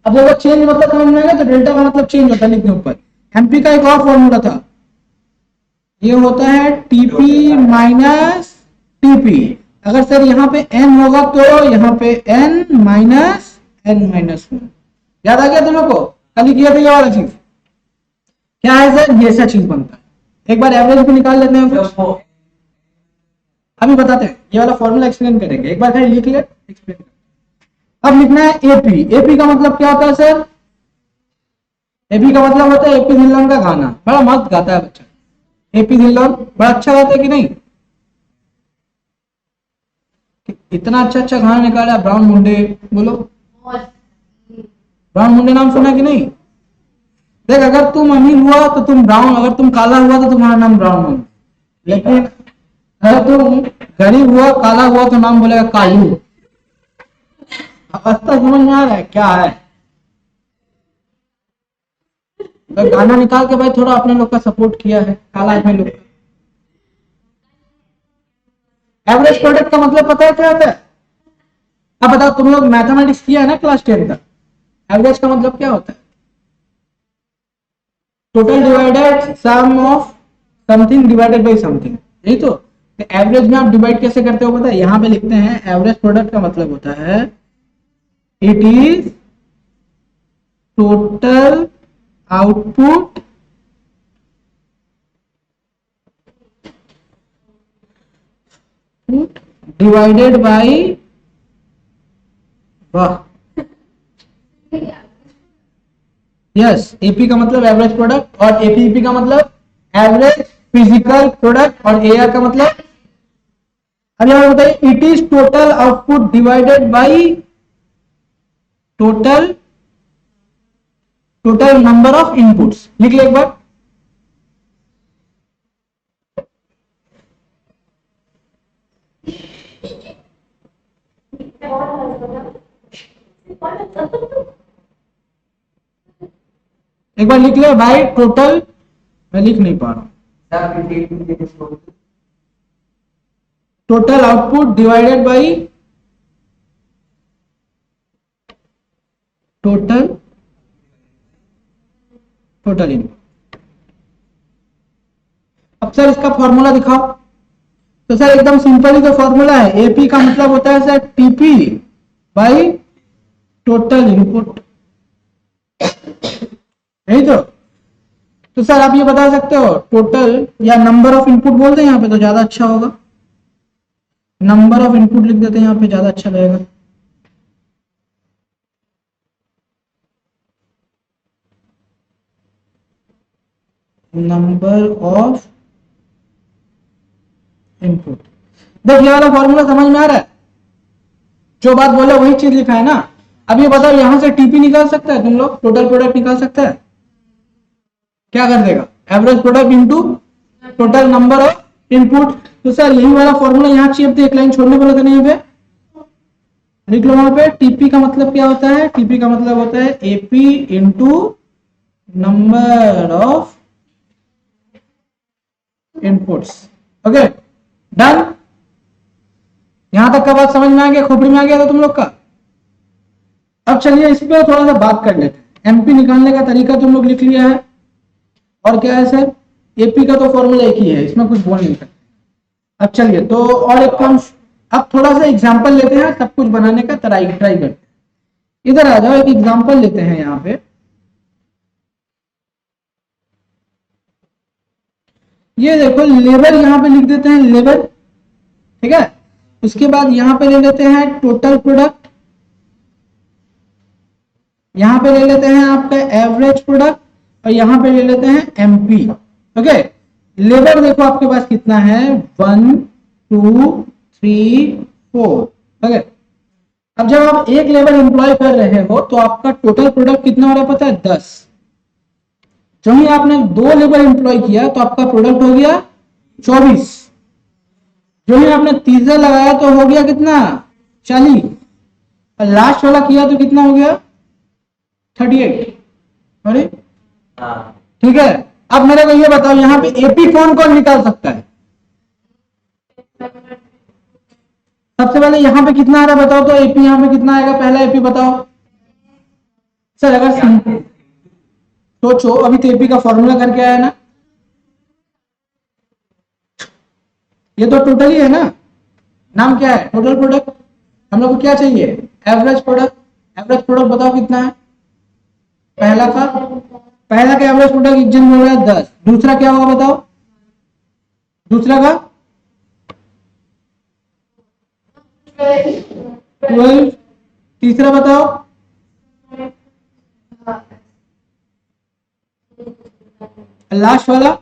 Speaker 1: अब देखो चेंज मतलब समझ में आएगा, तो डेल्टा का मतलब चेंज होता है, लिखने ऊपर। एमपी का एक और फॉर्मूला था, ये होता है टीपी माइनस टीपी। अगर सर यहाँ पे n होगा तो यहाँ पे n माइनस n माइनस 1। याद आ गया तुम लोग को, कल किया था ये वाला चीज। क्या है सर, ये ऐसा चीज बनता है। एक बार एवरेज भी निकाल लेते हैं, अभी बताते हैं, ये वाला फॉर्मूला एक्सप्लेन करेंगे। एक बार खाली लिख ले, एक्सप्लेन। अब लिखना है एपी। एपी का मतलब क्या होता है सर, एपी का मतलब होता है एपी ढिल्लोन का गाना। बड़ा मस्त गाता है बच्चा, एपी ढिल्लोन बड़ा अच्छा गाता है कि नहीं। इतना अच्छा अच्छा गाना निकाला ब्राउन मुंडे, बोलो ब्राउन मुंडे नाम सुना कि नहीं। देख, अगर तुम अमीर हुआ तो तुम ब्राउन, अगर तुम काला हुआ तो तुम्हारा नाम ब्राउन मुंडे। लेकिन अगर तुम गरीब हुआ, काला हुआ तो नाम बोलेगा कालू। अवस्था समझ में आ रहा है क्या है। तो गाना निकाल के भाई थोड़ा अपने लोग का सपोर्ट किया है, काला आदमी लोग। एवरेज प्रोडक्ट का मतलब पता है क्या होता है। अब बताओ, तुम लोग मैथमेटिक्स किया है ना क्लास 10 तक, एवरेज का मतलब क्या होता है, total divided sum of something divided by something, यही तो। एवरेज में आप डिवाइड कैसे करते हो पता है, यहां पे लिखते हैं एवरेज प्रोडक्ट का मतलब होता है it is total output divided by, वाह, यस, एपी का मतलब एवरेज प्रोडक्ट, और एपीपी का मतलब एवरेज फिजिकल प्रोडक्ट, और एआर का मतलब, अब यहां बताइए, it is total output divided by total number of inputs. लिख ले एक बार। एक बार लिख ले भाई, टोटल, मैं लिख नहीं पा रहा हूं, total output divided by total input. अब सर इसका फॉर्मूला दिखाओ। तो सर एकदम सिंपल ही तो फॉर्मूला है, एपी का मतलब होता है sir TP by total input, यही तो सर आप ये बता सकते हो टोटल या नंबर ऑफ इनपुट बोल दें यहाँ पे तो ज्यादा अच्छा होगा, नंबर ऑफ इनपुट लिख देते हैं यहाँ पे, ज्यादा अच्छा रहेगा। Number of input. देखिए वाला फॉर्मूला समझ में आ रहा है, जो बात बोला वही चीज लिखा है ना। अब ये बताओ, यहां से टीपी निकाल सकता है तुम लोग, टोटल प्रोडक्ट निकाल सकता है, क्या कर देगा, average product into total number of input. तो सर यही वाला फॉर्मूला यहाँ चाहिए, तो एक लाइन छोड़ने बोला था नहीं पे, लिख लो वहां पे। टीपी का मतलब क्या होता है, टीपी का मतलब होता है AP into number of inputs. Okay done. यहां तक का बात समझ में आ गया, खोपड़ी में आ गया था तुम लोग का। अब चलिए इस पे थोड़ा सा बात कर लेते हैं। एमपी निकालने का तरीका तुम लोग लिख लिया है, और क्या है सर, एपी का तो फॉर्मूला एक ही है, इसमें कुछ बोल नहीं सकते। अब चलिए तो और एक काम, अब थोड़ा सा एग्जांपल लेते हैं, सब कुछ बनाने का ट्राई करते हैं। इधर आ जाओ, एक एग्जांपल लेते हैं यहाँ पे। ये देखो लेबर, यहाँ पे लिख देते हैं लेबर, ठीक है। उसके बाद यहाँ पे ले लेते हैं टोटल प्रोडक्ट, यहाँ पे ले लेते हैं आपका एवरेज प्रोडक्ट और यहाँ पे ले लेते हैं एमपी। ओके, लेबर देखो आपके पास कितना है, 1 2 3 4। ओके, अब जब आप एक लेबर एम्प्लॉय कर रहे हो तो आपका टोटल प्रोडक्ट कितना हो रहा है पता है, 10। जो ही आपने 2 लेबर एम्प्लॉय किया तो आपका प्रोडक्ट हो गया 24। जो ही आपने तीसरा लगाया तो हो गया कितना, 40। और लास्ट वाला किया तो कितना हो गया, 38। अरे ठीक है, अब मेरे को ये बताओ यहाँ पे एपी कौन कौन निकाल सकता है। सबसे पहले यहाँ पे कितना आ रहा है बताओ तो, एपी यहाँ पे कितना आएगा, पहला एपी बताओ सर। अगर सोचो, अभी तो एपी का फॉर्मूला करके आया ना, ये तो टोटल ही है ना, नाम क्या है, टोटल प्रोडक्ट। हम लोग को क्या चाहिए, एवरेज प्रोडक्ट। एवरेज प्रोडक्ट बताओ कितना है, पहला का एवरेज प्रोडक्ट एक जन बोल रहा है 10। दूसरा क्या होगा बताओ, दूसरा का 12। तीसरा बताओ, लास्ट वाला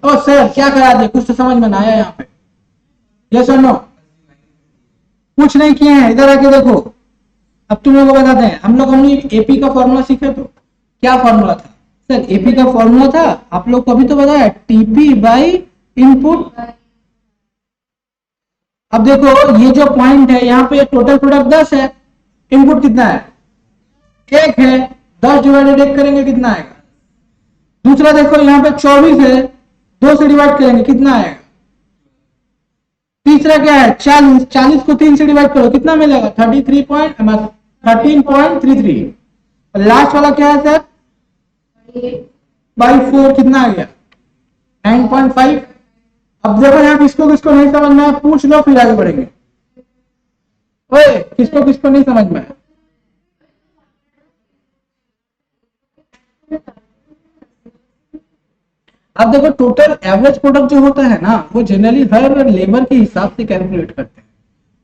Speaker 1: ओ सर क्या करा दे, कुछ तो समझ में ना आया यहाँ पे, यस और नो। कुछ नहीं किए हैं, इधर आके देखो। अब तुम लोगों को बताते हैं, हमने एपी का फॉर्मूला सीखे तो क्या फॉर्मूला था सर, एपी का फॉर्मूला था आप लोग को अभी तो बताया, टीपी बाई इनपुट। अब देखो ये जो पॉइंट है यहाँ पे टोटल प्रोडक्ट 10 है, इनपुट कितना है, 1 है, 10 डिवाइडेड 1 करेंगे कितना आएगा। दूसरा देखो यहाँ पे 24 है, 2 से डिवाइड करेंगे कितना आएगा। तीसरा क्या है, 40, 40 को 3 से डिवाइड करो कितना मिलेगा, 13.33। लास्ट वाला क्या है सर, बाई 4 कितना आ गया, 9.5। अब देखो यहाँ किसको किसको नहीं समझ में आया पूछ लो, फिर आगे बढ़ेंगे। ओए किसको किसको नहीं समझ में आया, अब देखो टोटल एवरेज प्रोडक्ट जो होता है ना, वो जनरली हर लेबर के हिसाब से कैलकुलेट करते हैं,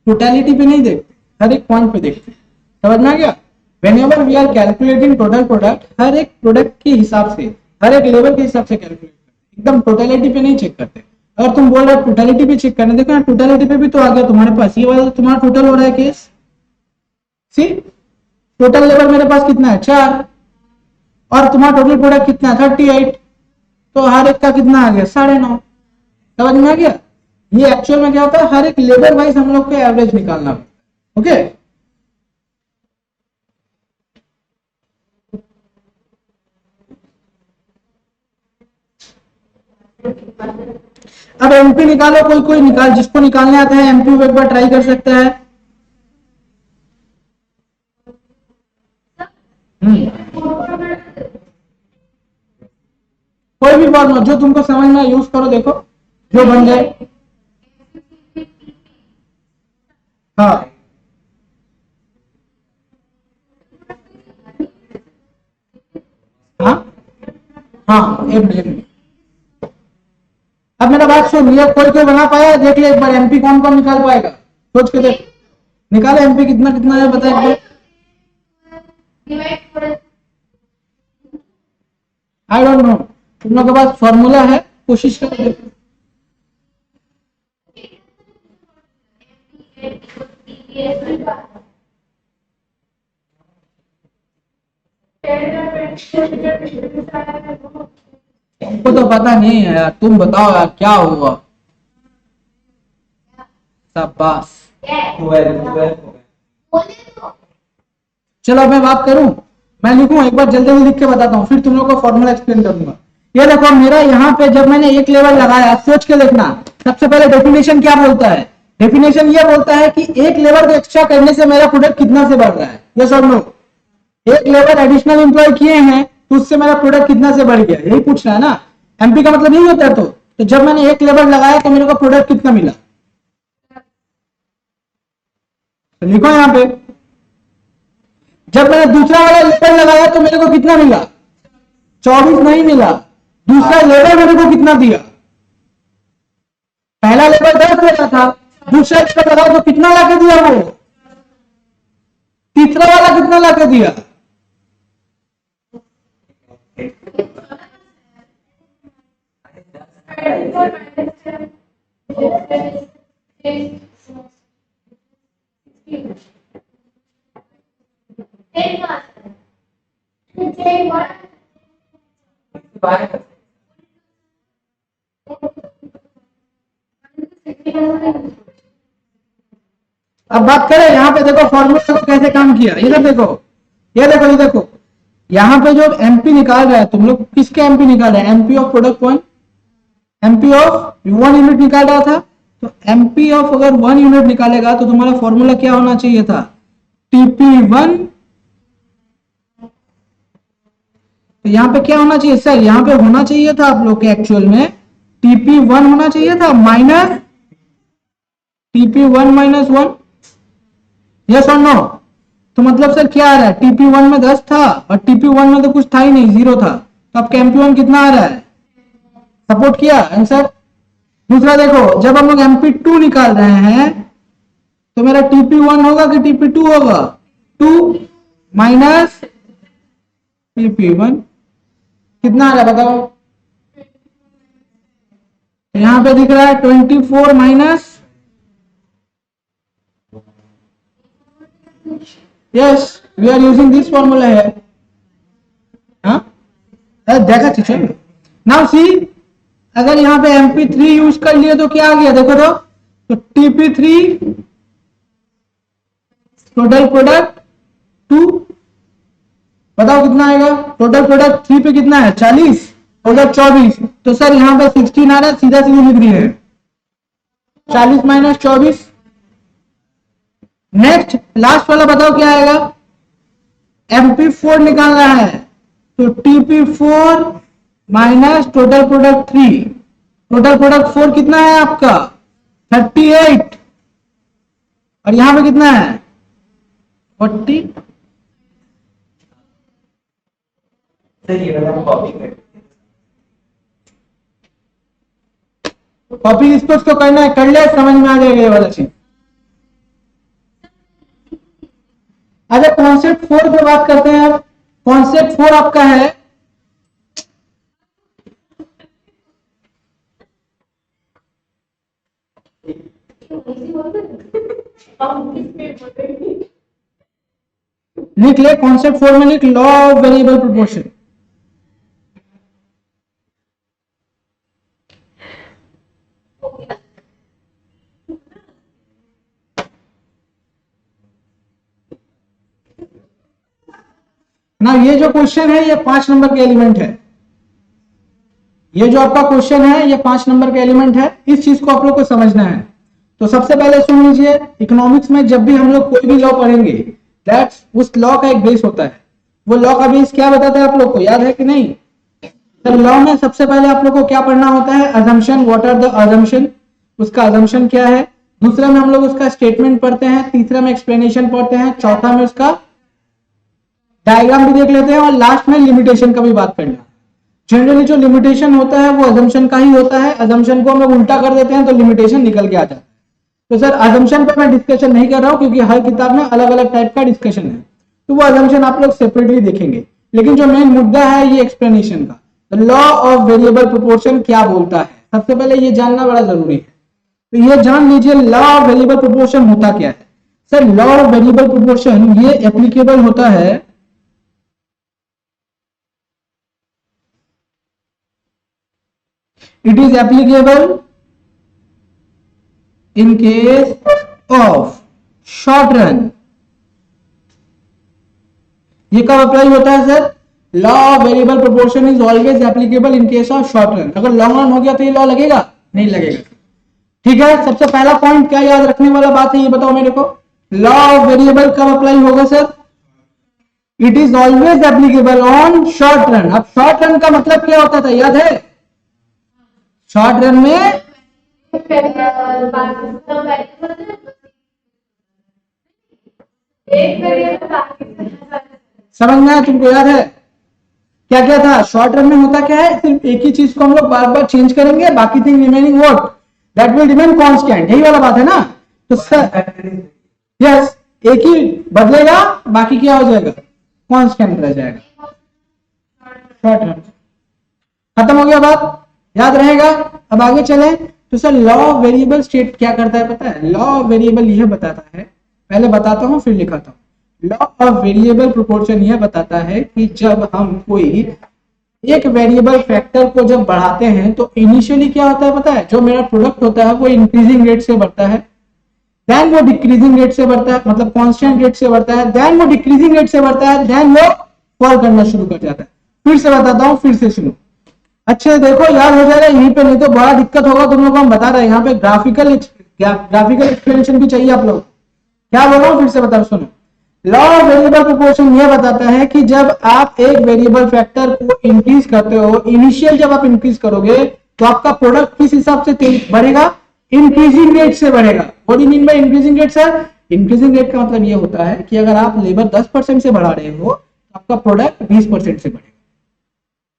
Speaker 1: टोटलिटी पे नहीं देखते, हर एक पॉइंट पे देखते हैं। समझ में आ गया, whenever we are calculating total product, हर एक प्रोडक्ट के हिसाब से, हर एक लेबर के हिसाब से कैलकुलेट करते, एकदम टोटलिटी पे नहीं चेक करते। अगर तुम बोल रहे हो टोटलिटी पे चेक करना, देखो ना टोटलिटी पे भी तो आ गया तुम्हारे पास, ये वाला तुम्हारा टोटल हो रहा है केस। सी टोटल लेबर मेरे पास कितना है, 4, और तुम्हारा टोटल प्रोडक्ट कितना है, 38। तो हर एक का कितना आ गया, 9.5। समझ में आ गया, ये एक्चुअल में क्या होता है, हर एक लेबर वाइज हम लोग को एवरेज निकालना है। ओके, अब एमपी निकालो, कोई कोई निकाल, जिसको निकालने आता है एमपी एक बार ट्राई कर सकता है। कोई भी फॉर्मूला जो तुमको समझ में यूज करो, देखो जो बन जाए। हाँ हाँ हाँ, एम। अब मेरा बात सुन, ये कोई कोई बना पाया, देख ले एक बार एमपी कौन कौन निकाल पाएगा, सोच के देख, निकाले एमपी कितना कितना है बता एक बार। आई डोंट नो, तुम लोग के पास फॉर्मूला है, कोशिश करके देखो। तुमको तो पता नहीं है यार, तुम बताओ यार क्या हुआ। शाबाश, चलो मैं बात करूं, मैं लिखूं एक बार, जल्दी जल्दी लिख के बताता हूँ, फिर तुम लोग को फॉर्मूला एक्सप्लेन करूंगा। ये देखो मेरा यहाँ पे जब मैंने एक लेवल लगाया, सोच के देखना, सबसे पहले डेफिनेशन क्या बोलता है, डेफिनेशन ये बोलता है कि एक लेबर को एक्स्ट्रा करने से मेरा प्रोडक्ट कितना से बढ़ रहा है, ये सब लोग एक लेबर एडिशनल एम्प्लॉय किए हैं तो उससे मेरा प्रोडक्ट कितना से बढ़ गया, यही पूछना है ना। एमपी का मतलब नहीं होता तो जब मैंने एक लेबर लगाया तो मेरे को प्रोडक्ट कितना मिला, तो लिखो यहाँ पे, जब मैंने दूसरा वाला लेबर लगाया तो मेरे को कितना मिला, 24 नहीं मिला, दूसरा लेबर मेरे को कितना दिया, पहला लेबर 10 दे रहा था, दूसरा इसका लगाओ तो कितना लाके दिया वो, तीसरा वाला कितना लाके दिया, अब बात करें यहाँ पे देखो फॉर्मूला को कैसे काम किया, इधर देखो, ये देखो, ये देखो, यहाँ पे जो एमपी निकाल रहा है तुम लोग, किसके एमपी निकाल रहे हैं, MP of product one, MP of 1 unit निकाल रहा था, तो एमपी ऑफ अगर 1 यूनिट निकालेगा तो तुम्हारा फॉर्मूला क्या होना चाहिए था, टीपी1, तो यहाँ पे क्या होना चाहिए सर, यहाँ पे होना चाहिए था आप लोग के एक्चुअल में टीपी1 होना चाहिए था माइनस टीपी1 माइनस 1, यस और नो, तो मतलब सर क्या आ रहा है, टीपी1 में 10 था और टीपी1 में तो कुछ था ही नहीं, 0 था, तो अब एमपी1 कितना आ रहा है, सपोर्ट किया आंसर। दूसरा देखो, जब हम लोग एमपी2 निकाल रहे हैं तो मेरा टीपी1 होगा कि टीपी2 होगा, 2 माइनस टीपी1 कितना आ रहा है बताओ, यहां पे दिख रहा है 24 minus, yes we are using this formula है, हाँ देखा चलो। नाउ सी, अगर यहाँ पे MP3 यूज कर लिए तो क्या आ गया देखो तो TP3 टोटल प्रोडक्ट 2, बताओ कितना आएगा, टोटल प्रोडक्ट 3 पे कितना है 40, टोटल 24, तो सर यहाँ पे 16 आ रहा है, सीधा सीधी लिख रही है 40 माइनस 24। नेक्स्ट लास्ट वाला बताओ क्या आएगा, MP4 निकालना है तो TP4 minus total product 3, total product 4 कितना है आपका 38 और यहां पे कितना है 40, कॉपी इसको करना है, कर ले, समझ में आ जाएगा ये वाला चीज। अच्छा कॉन्सेप्ट 4 पे बात करते हैं, अब कॉन्सेप्ट 4 आपका है लिख ले, कॉन्सेप्ट 4 में लिख लॉ ऑफ वेरिएबल प्रोपोर्शन। ना ये जो क्वेश्चन है ये 5 नंबर के एलिमेंट है, ये जो आपका क्वेश्चन है ये 5 नंबर के एलिमेंट है, इस चीज को आप लोग को समझना है। तो सबसे पहले सुन लीजिए, इकोनॉमिक्स में जब भी हम लोग कोई भी लॉ पढ़ेंगे दैट्स उस लॉ का एक बेस होता है, वो लॉ का बेस क्या बताता है आप लोग को याद है कि नहीं, तो लॉ में सबसे पहले आप लोग को क्या पढ़ना होता है, assumption, what are the assumption, उसका अजम्पशन क्या है, दूसरा में हम लोग उसका स्टेटमेंट पढ़ते हैं, तीसरा में एक्सप्लेनेशन पढ़ते हैं, चौथा में उसका डायग्राम भी देख लेते हैं और लास्ट में लिमिटेशन का भी बात करना। जनरली जो लिमिटेशन होता है वो अजम्पशन का ही होता है, अजम्पशन को हम लोग उल्टा कर देते हैं तो लिमिटेशन निकल के आ जाता है। तो सर अजम्पशन पर मैं डिस्कशन नहीं कर रहा हूं क्योंकि हर किताब में अलग अलग टाइप का डिस्कशन है, तो वो अजम्पशन आप लोग सेपरेटली देखेंगे, लेकिन जो मेन मुद्दा है ये एक्सप्लेनेशन का, लॉ ऑफ वेरिएबल प्रोपोर्शन क्या बोलता है, सबसे पहले ये जानना बड़ा जरूरी है। तो ये जान लीजिए लॉ ऑफ वेरिएबल प्रोपोर्शन होता क्या है। Sir law of variable proportion ये एप्लीकेबल होता है it is applicable in case of short run। ये कब अप्लाई होता है sir, law of variable proportion is always applicable in case of short run. अगर लॉन्ग रन हो गया तो ये लॉ लगेगा नहीं लगेगा, ठीक है। सबसे पहला पॉइंट क्या याद रखने वाला बात है ये बताओ मेरे को, लॉ ऑफ वेरिएबल कब अप्लाई होगा sir, it is always applicable on short run. अब शॉर्ट रन का मतलब क्या होता था याद है, शॉर्ट रन में समझ में आया तुमको, याद है क्या क्या था, शॉर्ट रन में होता क्या है, सिर्फ एक ही चीज को हम लोग बार बार चेंज करेंगे, बाकी thing remaining what that will remain constant, यही वाला बात है ना। तो सर यस, एक ही बदलेगा, बाकी क्या हो जाएगा, कांस्टेंट रह जाएगा। शॉर्ट रन खत्म हो गया, बात याद रहेगा। अब आगे चले तो sir law of variable state क्या करता है पता है? लॉ ऑफ वेरिएबल यह बताता है, पहले बताता हूं फिर लिखाता हूं। लॉ ऑफ वेरिएबल प्रोपोर्शन यह बताता है कि जब हम कोई एक वेरिएबल फैक्टर को जब बढ़ाते हैं तो इनिशियली क्या होता है पता है? जो मेरा प्रोडक्ट होता है वो इंक्रीजिंग रेट से बढ़ता है, देन वो डिक्रीजिंग रेट से बढ़ता है, मतलब कांस्टेंट रेट से बढ़ता है, देन वो डिक्रीजिंग रेट से बढ़ता है, देन वो फॉल करना शुरू कर जाता है। फिर से बताता हूं, फिर से सुनो अच्छे, देखो याद हो जाएगा यहीं पे, नहीं तो बड़ा दिक्कत होगा तुम लोगों को। हम बता रहे हैं यहाँ पे ग्राफिकल एक्सप्लेनेशन भी चाहिए आप लोग। क्या बोल रहा हूँ फिर से बता, सुनो। लॉ ऑफ वेरिएबल प्रोपोर्शन यह बताता है कि जब आप एक वेरिएबल फैक्टर को इंक्रीज करते हो, इनिशियल जब आप इंक्रीज करोगे तो आपका प्रोडक्ट किस हिसाब से बढ़ेगा? इंक्रीजिंग रेट से बढ़ेगा। What do mean by increasing rate sir? Increasing rate का मतलब ये होता है कि अगर आप लेबर 10% से बढ़ा रहे हो तो आपका प्रोडक्ट 20% से बढ़ेगा,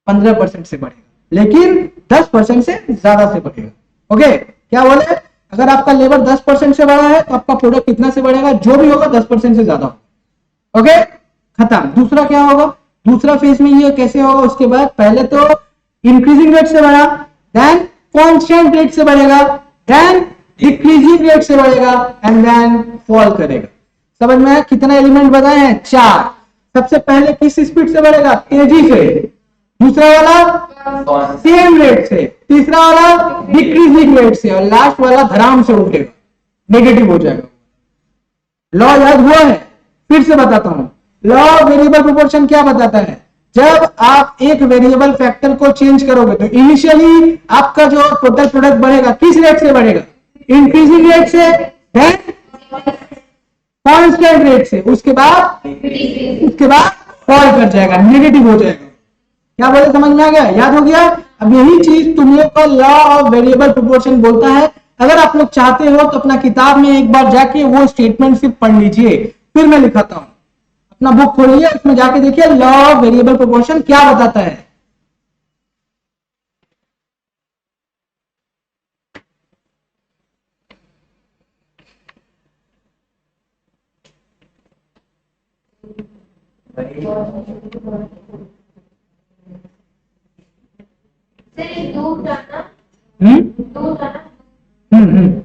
Speaker 1: 15% से बढ़ेगा, लेकिन 10% से ज्यादा से बढ़ेगा। ओके, क्या बोले? अगर आपका लेबर 10% से बढ़ा है तो आपका प्रोडक्ट कितना से बढ़ेगा? जो भी होगा 10% से ज्यादा होगा। ओके, खत्म। दूसरा क्या होगा? दूसरा फेज में ये कैसे होगा? उसके बाद पहले तो इंक्रीजिंग रेट से बढ़ा, देन कांस्टेंट रेट से बढ़ेगा, देन डिक्रीजिंग रेट से बढ़ेगा, एंड देन फॉल करेगा। समझ में? कितना एलिमेंट बताए हैं? 4। सबसे पहले किस स्पीड से बढ़ेगा? तेजी से। दूसरा वाला सेम रेट से, तीसरा वाला डिक्रीजिंग रेट से, और लास्ट वाला धराम से उठेगा, नेगेटिव हो जाएगा। लॉ याद हुआ है? फिर से बताता हूं। लॉ ऑफ वेरिएबल प्रोपोर्शन क्या बताता है? जब आप एक वेरिएबल फैक्टर को चेंज करोगे तो इनिशियली आपका जो टोटल प्रोडक्ट बढ़ेगा किस रेट से बढ़ेगा? इंक्रीजिंग रेट से, देन कांस्टेंट रेट से, उसके बाद फॉल कर जाएगा, नेगेटिव हो जाएगा। क्या बोले? समझ में आ गया? याद हो गया? अब यही चीज तुम लोग का लॉ ऑफ वेरिएबल प्रोपोर्शन बोलता है। अगर आप लोग चाहते हो तो अपना किताब में एक बार जाके वो स्टेटमेंट सिर्फ पढ़ लीजिए, फिर मैं लिखाता हूं। अपना बुक खोलिए, उसमें जाके देखिए लॉ ऑफ वेरिएबल प्रोपोर्शन क्या बताता है। हम्म।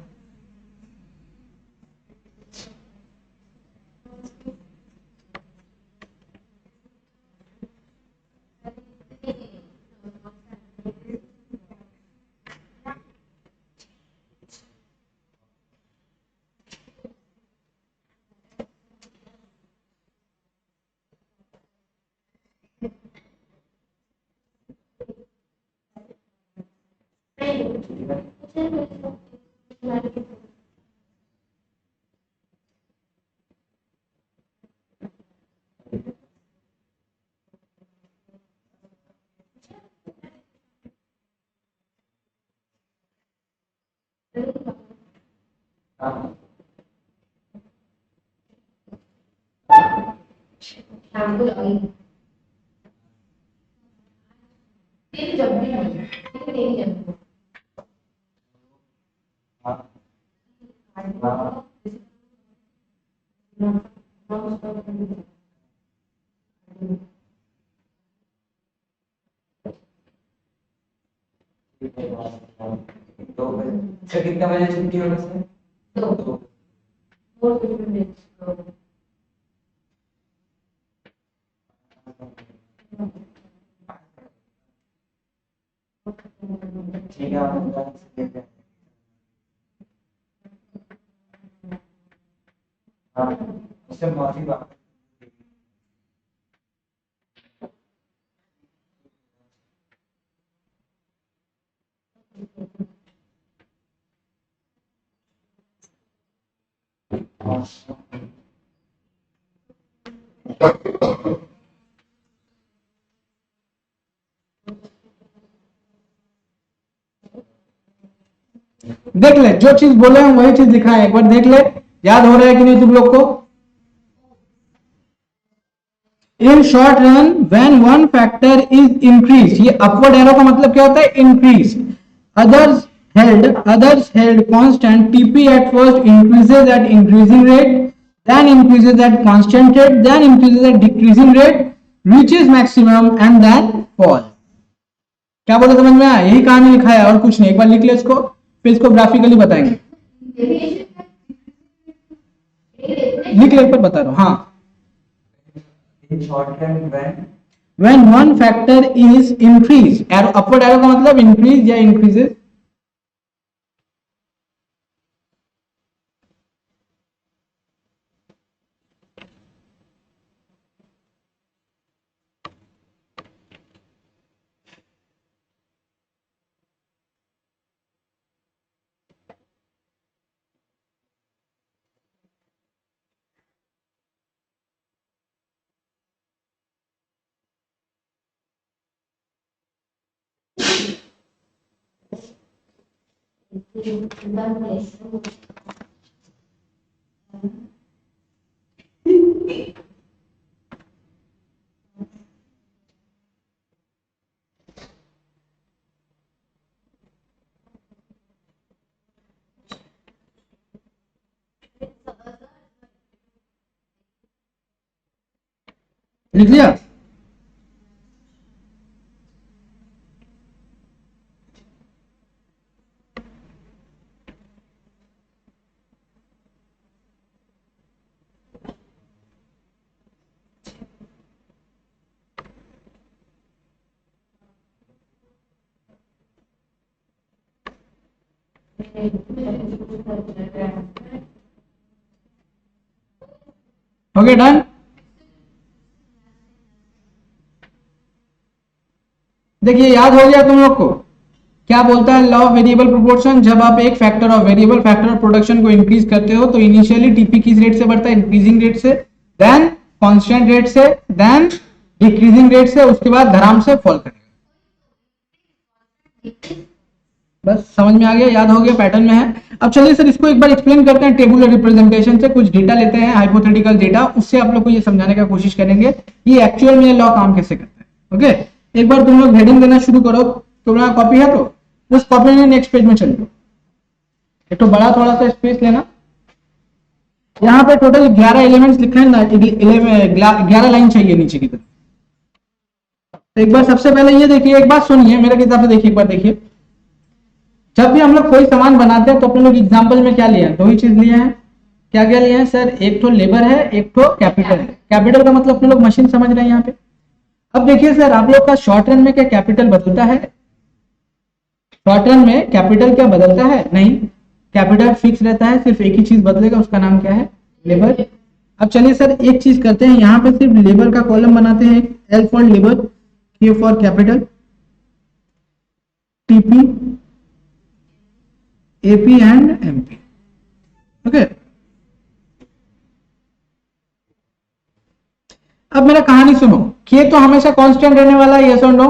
Speaker 2: कितना बजे छुट्टी होगा सर? ठीक है, हाँ, उससे माफी बात।
Speaker 1: देख ले, जो चीज बोले हैं वही चीज लिखा है, एक बार देख ले। याद हो रहा है कि नहीं तुम लोग को? In short run when one factor is increase, ये अपवर्ड एरो का मतलब क्या होता है? Increase, others held, others held constant. TP at first increases at increasing rate, then increases at constant rate, then increases at decreasing rate, reaches maximum and then fall. क्या बोला समझ में आया? यही कहानी लिखा है और कुछ नहीं. एक बार लिख ले इसको, फिर इसको ग्राफिकली बताएंगे. लिख ले, एक बार बता रहा हूं. हाँ,
Speaker 2: In shorthand,
Speaker 1: when one factor is increased, arrow upward arrow का मतलब increase या increases. लिख लिया? Okay, done. देखिए, याद हो गया तुम लोग को क्या बोलता है लॉ ऑफ वेरिएबल प्रोपोर्शन? जब आप एक factor of variable factor of production को इंक्रीज करते हो तो इनिशियली टीपी किस रेट से बढ़ता है? इंक्रीजिंग रेट से, देन कांस्टेंट रेट से, देन डिक्रीजिंग रेट से, उसके बाद धड़ाम से फॉल करेगा. बस समझ में आ गया, याद हो गया, पैटर्न में है. अब चलिए सर इसको एक बार एक्सप्लेन करते हैं टेबुलर रिप्रेजेंटेशन से. कुछ डेटा लेते हैं, हाइपोथेटिकल डेटा, उससे आप लोग को ये समझाने का कोशिश करेंगे कि एक्चुअल में ये लॉ काम कैसे करता है. ओके, एक बार तुम लोग हेडिंग देना शुरू करो. तुम्हारा कॉपी है तो उस कॉपी में नेक्स्ट पेज में चलिए. एक तो बड़ा थोड़ा सा स्पेस लेना. यहाँ पे टोटल 11 एलिमेंट्स लिखे हैं ना, 11 लाइन चाहिए नीचे की तरफ. तो एक बार सबसे पहले ये देखिए, एक बात सुनिए मेरे हिसाब से. देखिए, एक बार देखिए, जब भी हम लोग कोई सामान बनाते हैं तो अपने लोग एग्जाम्पल में क्या लिए हैं? दो ही चीज लिए हैं. क्या क्या लिए हैं सर? एक तो लेबर है, एक तो कैपिटल है. कैपिटल का मतलब अपने लोग मशीन समझ रहे हैं यहाँ पे. अब देखिए सर, आप लोग का शॉर्ट रन में क्या कैपिटल बदलता है? शॉर्ट रन में कैपिटल क्या बदलता है? नहीं, कैपिटल फिक्स रहता है. सिर्फ एक ही चीज बदलेगा, उसका नाम क्या है? लेबर. अब चलिए सर एक चीज करते हैं, यहाँ पे सिर्फ लेबर का कॉलम बनाते हैं. एल फॉर लेबर, के for capital, TP, AP and MP. Okay, अब मेरा कहानी सुनो. के तो हमेशा कांस्टेंट रहने वाला है, यस और नो?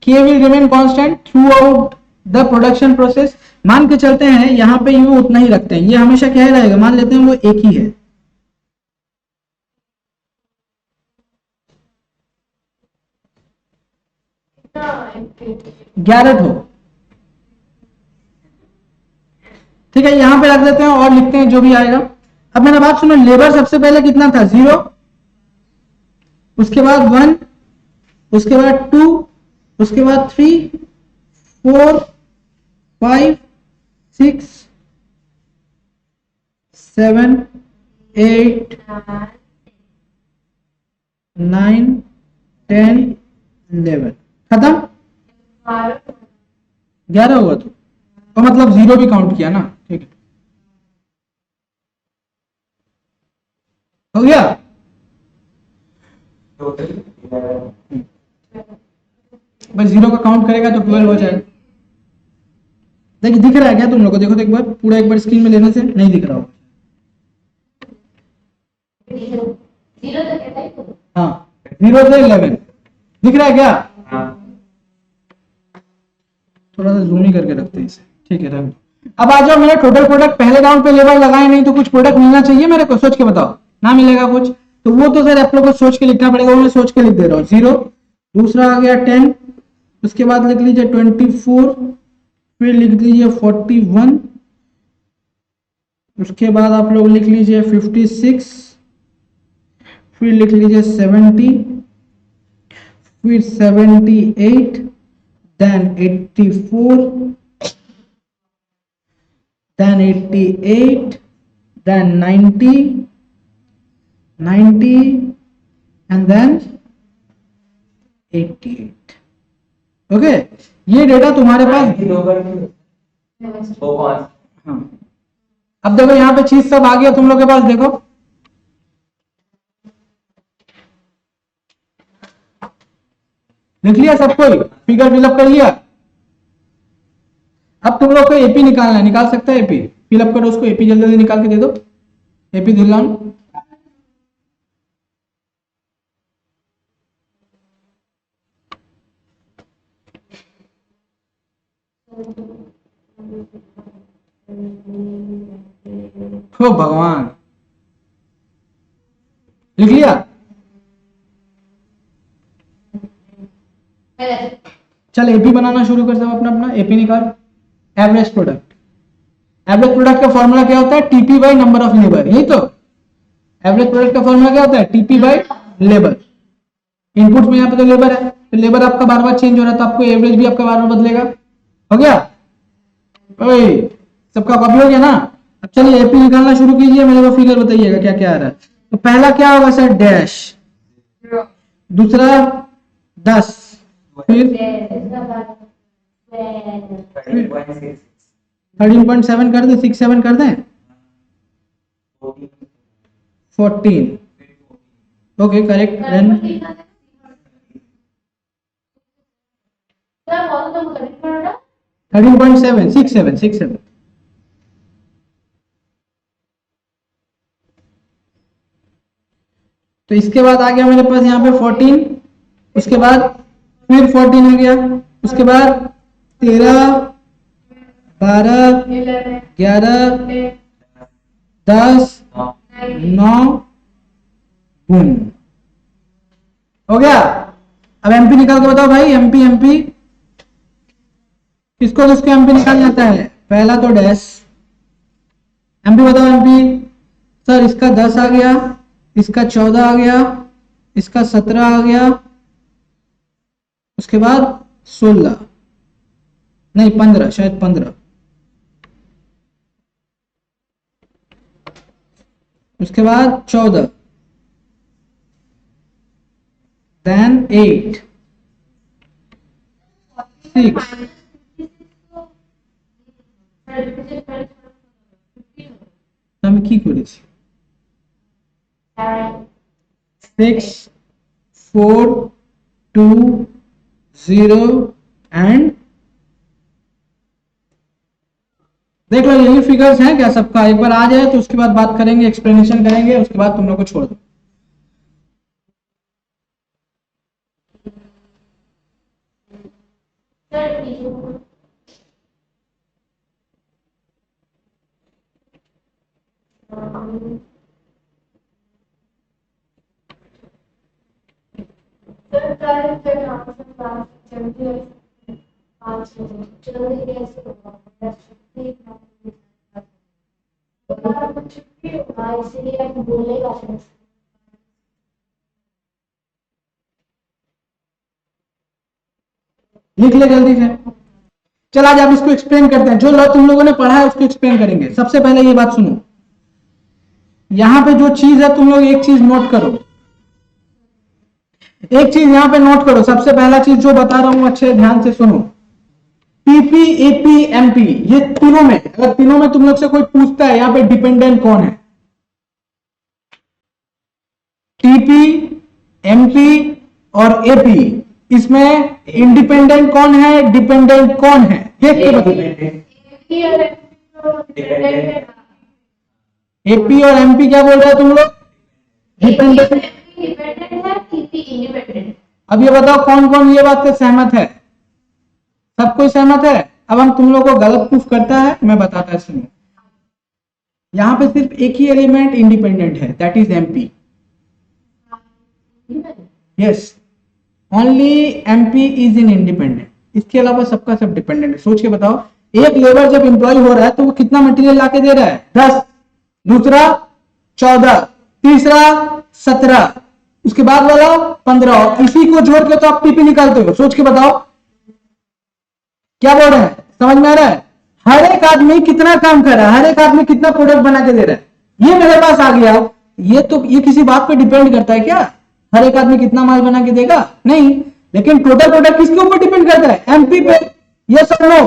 Speaker 1: के will remain constant through out the production process. मान के चलते हैं यहाँ पे यू उतना ही रखते हैं, ये हमेशा क्या रहेगा? मान लेते हैं वो एक ही है. ग्यारह हो, ठीक है, यहां पे रख देते हैं और लिखते हैं जो भी आएगा. अब मेरा बात सुनो, लेबर सबसे पहले कितना था? 0, उसके बाद 1, उसके बाद 2, उसके बाद 3, 4, 5, 6, 7, 8, 9, 10, 11. खत्म? 11 हुआ तो मतलब 0 भी काउंट किया ना. ठीक है, हो गया. बस 0 का काउंट करेगा तो 12 हो जाएगा. देखिए, दिख रहा है क्या तुम लोग को? देखो तो एक बार, पूरा एक बार स्क्रीन में लेने से नहीं दिख रहा होगा. हाँ, 0 से 11 दिख रहा है क्या? थोड़ा सा जूम ही करके रखते हैं इसे. ठीक है, रख. अब आ जाओ, मेरा टोटल प्रोडक्ट पहले राउंड पे लेबर लगाए नहीं तो कुछ प्रोडक्ट मिलना चाहिए मेरे को. सोच के बताओ, ना मिलेगा कुछ तो वो तो सर आप लोग को सोच के लिखना पड़ेगा. वो मैं सोच के लिख दे रहा हूँ. 0, दूसरा आ गया 10, उसके बाद लिख लीजिए 24, फिर लिख दीजिए 41, उसके बाद आप लोग लिख लीजिए 56, फिर लिख लीजिए 70, फिर 78, then 84, then 88, then 90 and then 88। Okay, ये डेटा तुम्हारे पास।
Speaker 2: दो करके वो 5
Speaker 1: हाँ, अब देखो यहाँ पे चीज सब आ गया तुम लोग के पास, देखो लिख लिया सब कोई, फिगर फिलअप कर लिया। अब तुम लोग को एपी निकालना है, निकाल सकता है एपी, फिलअप करो उसको, एपी जल्दी जल्दी निकाल के दे दो, एपी दिलाओ। हो भगवान, लिख लिया? चल एपी बनाना शुरू कर सब अपना अपना, एपी निकाल। एवरेज प्रोडक्ट, एवरेज प्रोडक्ट का फॉर्मूला क्या होता है? TP by number of labour, यही तो। एवरेज प्रोडक्ट का फॉर्मूला क्या होता है? TP by labour. इनपुट में यहाँ पे तो लेबर है, तो लेबर आपका बार बार चेंज हो रहा है, तो आपको एवरेज भी आपका बार बार बदलेगा। हो गया? ओए, सबका कॉपी हो गया ना? अब चलिए एपी निकालना शुरू कीजिए, मेरे को फिगर बताइएगा क्या क्या आ रहा है। तो पहला क्या होगा सर? डैश, दूसरा 10, फिर 13.7 कर दे, 67 कर दें, 14। Okay correct. देन 13.7, 67। तो इसके बाद आ गया मेरे पास यहाँ पे 14, उसके बाद फिर 14 आ गया, उसके बाद 13, 12, 11, 10, 9, बूम, हो गया। अब एमपी निकाल के बताओ भाई, एमपी किसको किसको एमपी निकाल जाता है? पहला तो डैश, एमपी बताओ एमपी। सर इसका 10 आ गया, इसका 14 आ गया, इसका 17 आ गया, उसके बाद 16, नहीं 15, शायद 15, उसके बाद 14, देन 8, 6, আমি কি করেছি? 6, 4, 2, 0 एंड देख लो यही फिगर्स हैं क्या सबका? एक बार आ जाए तो उसके बाद बात करेंगे, एक्सप्लेनेशन करेंगे, उसके बाद तुम लोग को छोड़ दो। लिख ले जल्दी से। चल आज आप इसको एक्सप्लेन करते हैं, जो तुम लोगों ने पढ़ा है उसको एक्सप्लेन करेंगे। सबसे पहले ये बात सुनो, यहां पे जो चीज है तुम लोग एक चीज नोट करो, एक चीज यहां पे नोट करो। सबसे पहला चीज जो बता रहा हूं अच्छे ध्यान से सुनो, पीपी, एपी, एमपी, ये तीनों में, अगर तीनों में तुम लोग से कोई पूछता है यहां पे डिपेंडेंट कौन है, टीपी, एमपी और एपी, इसमें इंडिपेंडेंट कौन है, डिपेंडेंट कौन है, देख के बताइए। एपी और एमपी क्या बोल रहे हो तुम लोग? डिपेंडेंट। अब ये बताओ कौन कौन ये बात से सहमत है? सब कोई सहमत है? अब हम तुम लोगों को गलत प्रूफ करता है, मैं बताता है सुनो। यहां पे सिर्फ एक ही एलिमेंट इंडिपेंडेंट है, that is MP. Yes, only MP is in independent, इसके अलावा सबका सब डिपेंडेंट है। सोच के बताओ, एक लेबर जब एम्प्लॉय हो रहा है तो वो कितना मटेरियल लाके दे रहा है? 10, दूसरा 14, तीसरा 17, उसके बाद वाला 15, इसी को जोड़ के तो आप टीपी निकालते हो। सोच के बताओ क्या बोल रहे हैं, समझ में आ रहा है? हर एक आदमी कितना काम कर रहा है, हर एक आदमी कितना प्रोडक्ट बना के दे रहा है, ये मेरे पास आ गया। ये किसी बात पे डिपेंड करता है क्या? हर एक आदमी कितना माल बना के देगा? नहीं। लेकिन टोटल प्रोडक्ट किसके ऊपर डिपेंड करता है? एमपी पे। यस और नो?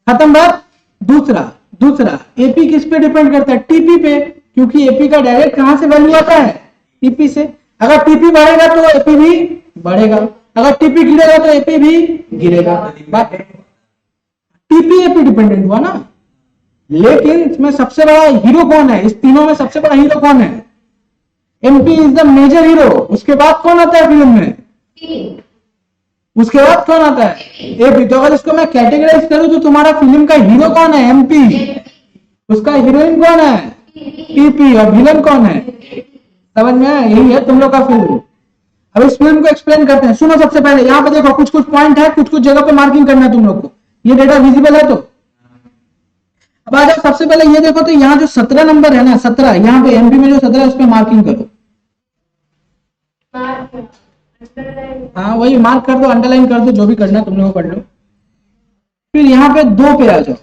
Speaker 1: खत्म बात। दूसरा एपी किस पे डिपेंड करता है? टीपी पे, क्योंकि एपी का डायरेक्ट कहां से वैल्यू आता है? टीपी से। अगर टीपी बढ़ेगा तो एपी भी बढ़ेगा, अगर टीपी गिरेगा तो एपी भी गिरेगा। टीपी एपी डिपेंडेंट हुआ ना। लेकिन इसमें सबसे बड़ा हीरो कौन है? इस तीनों में सबसे बड़ा हीरो कौन है? MP is the major hero. उसके बाद कौन आता है फिल्म में? उसके बाद कौन आता है? एपी। तो अगर इसको मैं कैटेगराइज करूं तो तुम्हारा फिल्म का हीरो कौन है? एमपी। उसका हीरोइन कौन है? टीपी। और विलन कौन है? समझ में आया? यही है तुम लोग का फिल्म। अब इस फिल्म को एक्सप्लेन करते हैं। सुनो, सबसे पहले यहाँ पे देखो कुछ कुछ पॉइंट है, कुछ कुछ जगह पे मार्किंग करना है तुम लोग को। ये डेटा विजिबल है तो अब आ जाओ। सबसे पहले ये देखो तो यहाँ जो 17 नंबर है ना, 17, यहाँ पे एमपी में जो 17 है उस पर मार्किंग करो। हाँ वही मार्क कर दो, अंडरलाइन कर दो, जो भी करना है तुम लोग कर लो। फिर यहाँ पे 2 पे आ जाओ।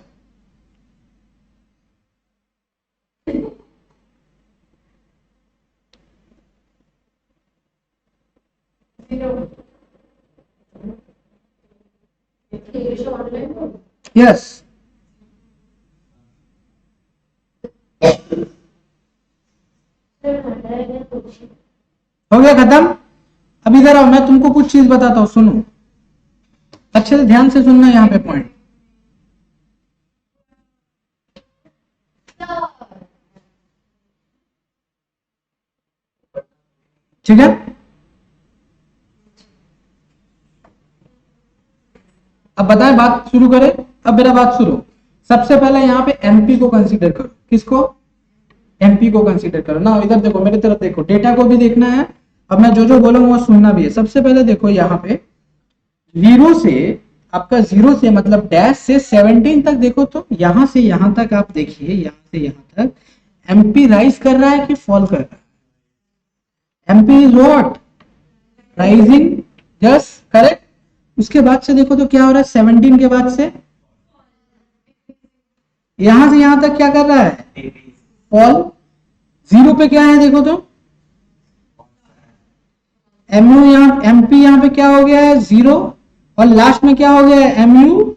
Speaker 1: यस, हो गया खत्म। अब इधर आओ, मैं तुमको कुछ चीज बताता हूं, सुनो अच्छे से, ध्यान से सुनना यहाँ पे पॉइंट। ठीक है, अब बताएं, बात शुरू करें। अब मेरा बात सुनो। सबसे पहले यहाँ पे एमपी को कंसीडर करो। किसको? एमपी को कंसीडर करो ना। इधर देखो, मेरी तरफ देखो, डेटा को भी देखना है। अब मैं जो जो बोलूंगा वो सुनना भी है। सबसे पहले देखो यहाँ पे जीरो से, आपका जीरो से मतलब डैश से 17 तक देखो तो यहां से यहां तक आप देखिए, यहां से यहां तक एमपी राइज कर रहा है कि फॉल कर रहा है? MP is what? Rising. Just correct. उसके बाद से देखो तो क्या हो रहा है? 17 के बाद से यहां से यहां तक क्या कर रहा है? फॉल। जीरो पे क्या है देखो तो एमयू, यहाँ एमपी यहाँ पे क्या हो गया है? 0। और लास्ट में क्या हो गया है? एमयू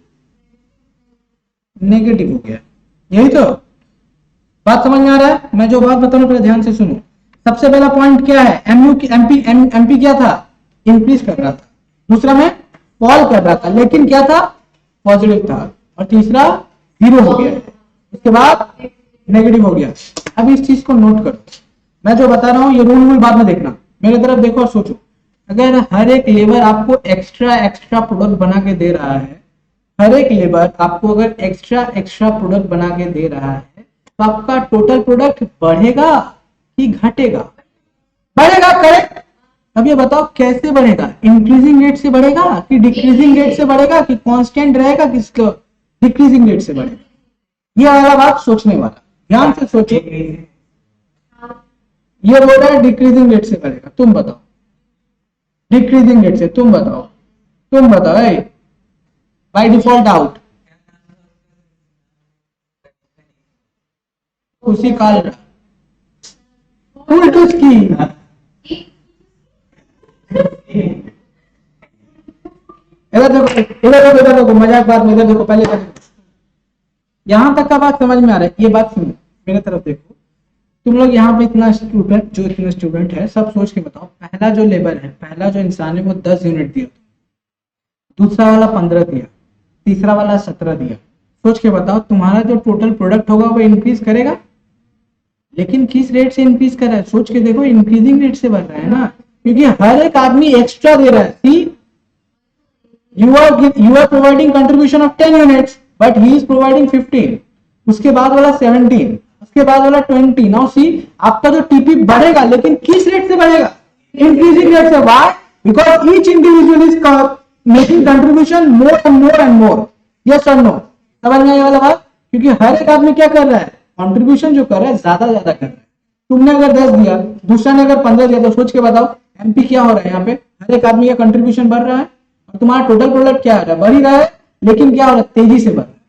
Speaker 1: नेगेटिव हो गया। यही तो बात समझ में आ रहा है? मैं जो बात बता रहा हूं पहले ध्यान से सुनो। सबसे पहला पॉइंट क्या है? एमयू की एमपी क्या था? इंक्रीज कर रहा था। दूसरा में फॉल कर रहा था, लेकिन क्या था? पॉजिटिव था। और तीसरा 0 हो गया। उसके बाद नेगेटिव हो गया। अब इस चीज को नोट करो, मैं जो बता रहा हूं ये रूल बाद में देखना, मेरे तरफ देखो और सोचो। अगर हर एक लेबर आपको एक्स्ट्रा प्रोडक्ट बना के दे रहा है, हर एक लेबर आपको अगर एक्स्ट्रा प्रोडक्ट बना के दे रहा है, तो आपका टोटल प्रोडक्ट बढ़ेगा कि घटेगा? बढ़ेगा, करेक्ट। अब ये बताओ कैसे बढ़ेगा? इंक्रीजिंग रेट से बढ़ेगा कि डिक्रीजिंग रेट से बढ़ेगा कि कांस्टेंट रहेगा कि डिक्रीजिंग रेट से बढ़ेगा? ये वाला बात सोचने वाला, ध्यान से सोचो। ये बोल रहा है डिक्रीजिंग रेट से बढ़ेगा, तुम बताओ। डिक्रीजिंग रेट से, तुम बताओ बाय डिफॉल्ट आउट। उसी काल उल्टूस की इधर देखो मजाक बात में, इधर देखो पहले यहां तक का बात समझ में आ रहा है? ये बात सुनो, मेरे तरफ देखो। तुम लोग यहाँ पे इतना स्टूडेंट है, सब सोच के बताओ। पहला जो लेबर है, पहला जो इंसान है वो 10 यूनिट दिया, दूसरा वाला 15 दिया, तीसरा वाला 17 दिया। सोच के बताओ तुम्हारा जो टोटल प्रोडक्ट होगा वो इंक्रीज करेगा, लेकिन किस रेट से इंक्रीज कर रहा है? सोच के देखो, इंक्रीजिंग रेट से बढ़ रहा है ना, क्योंकि हर एक आदमी एक्स्ट्रा दे रहा है। सी, you are providing contribution of 10 units but he is providing 15, उसके बाद वाला 17, उसके बाद वाला 20। नाउ सी, आपका जो टीपी बढ़ेगा, लेकिन किस रेट से बढ़ेगा? इंक्रीजिंग रेट से। Why? Because each individual is making contribution more and more and more. Yes और नो? समझ में ये वाला बात? क्योंकि हर एक आदमी क्या कर रहा है, कंट्रीब्यूशन जो कर रहा है ज्यादा कर रहा है। तुमने अगर 10 दिया, दूसरा ने अगर 15 दिया, तो सोच के बताओ एमपी क्या हो रहा है यहाँ पे, हर एक आदमी का कंट्रीब्यूशन बढ़ रहा है और तुम्हारा टोटल प्रोडक्ट क्या आ रहा है, बढ़ ही रहा है, लेकिन क्या हो रहा है, तेजी से बढ़ रहा है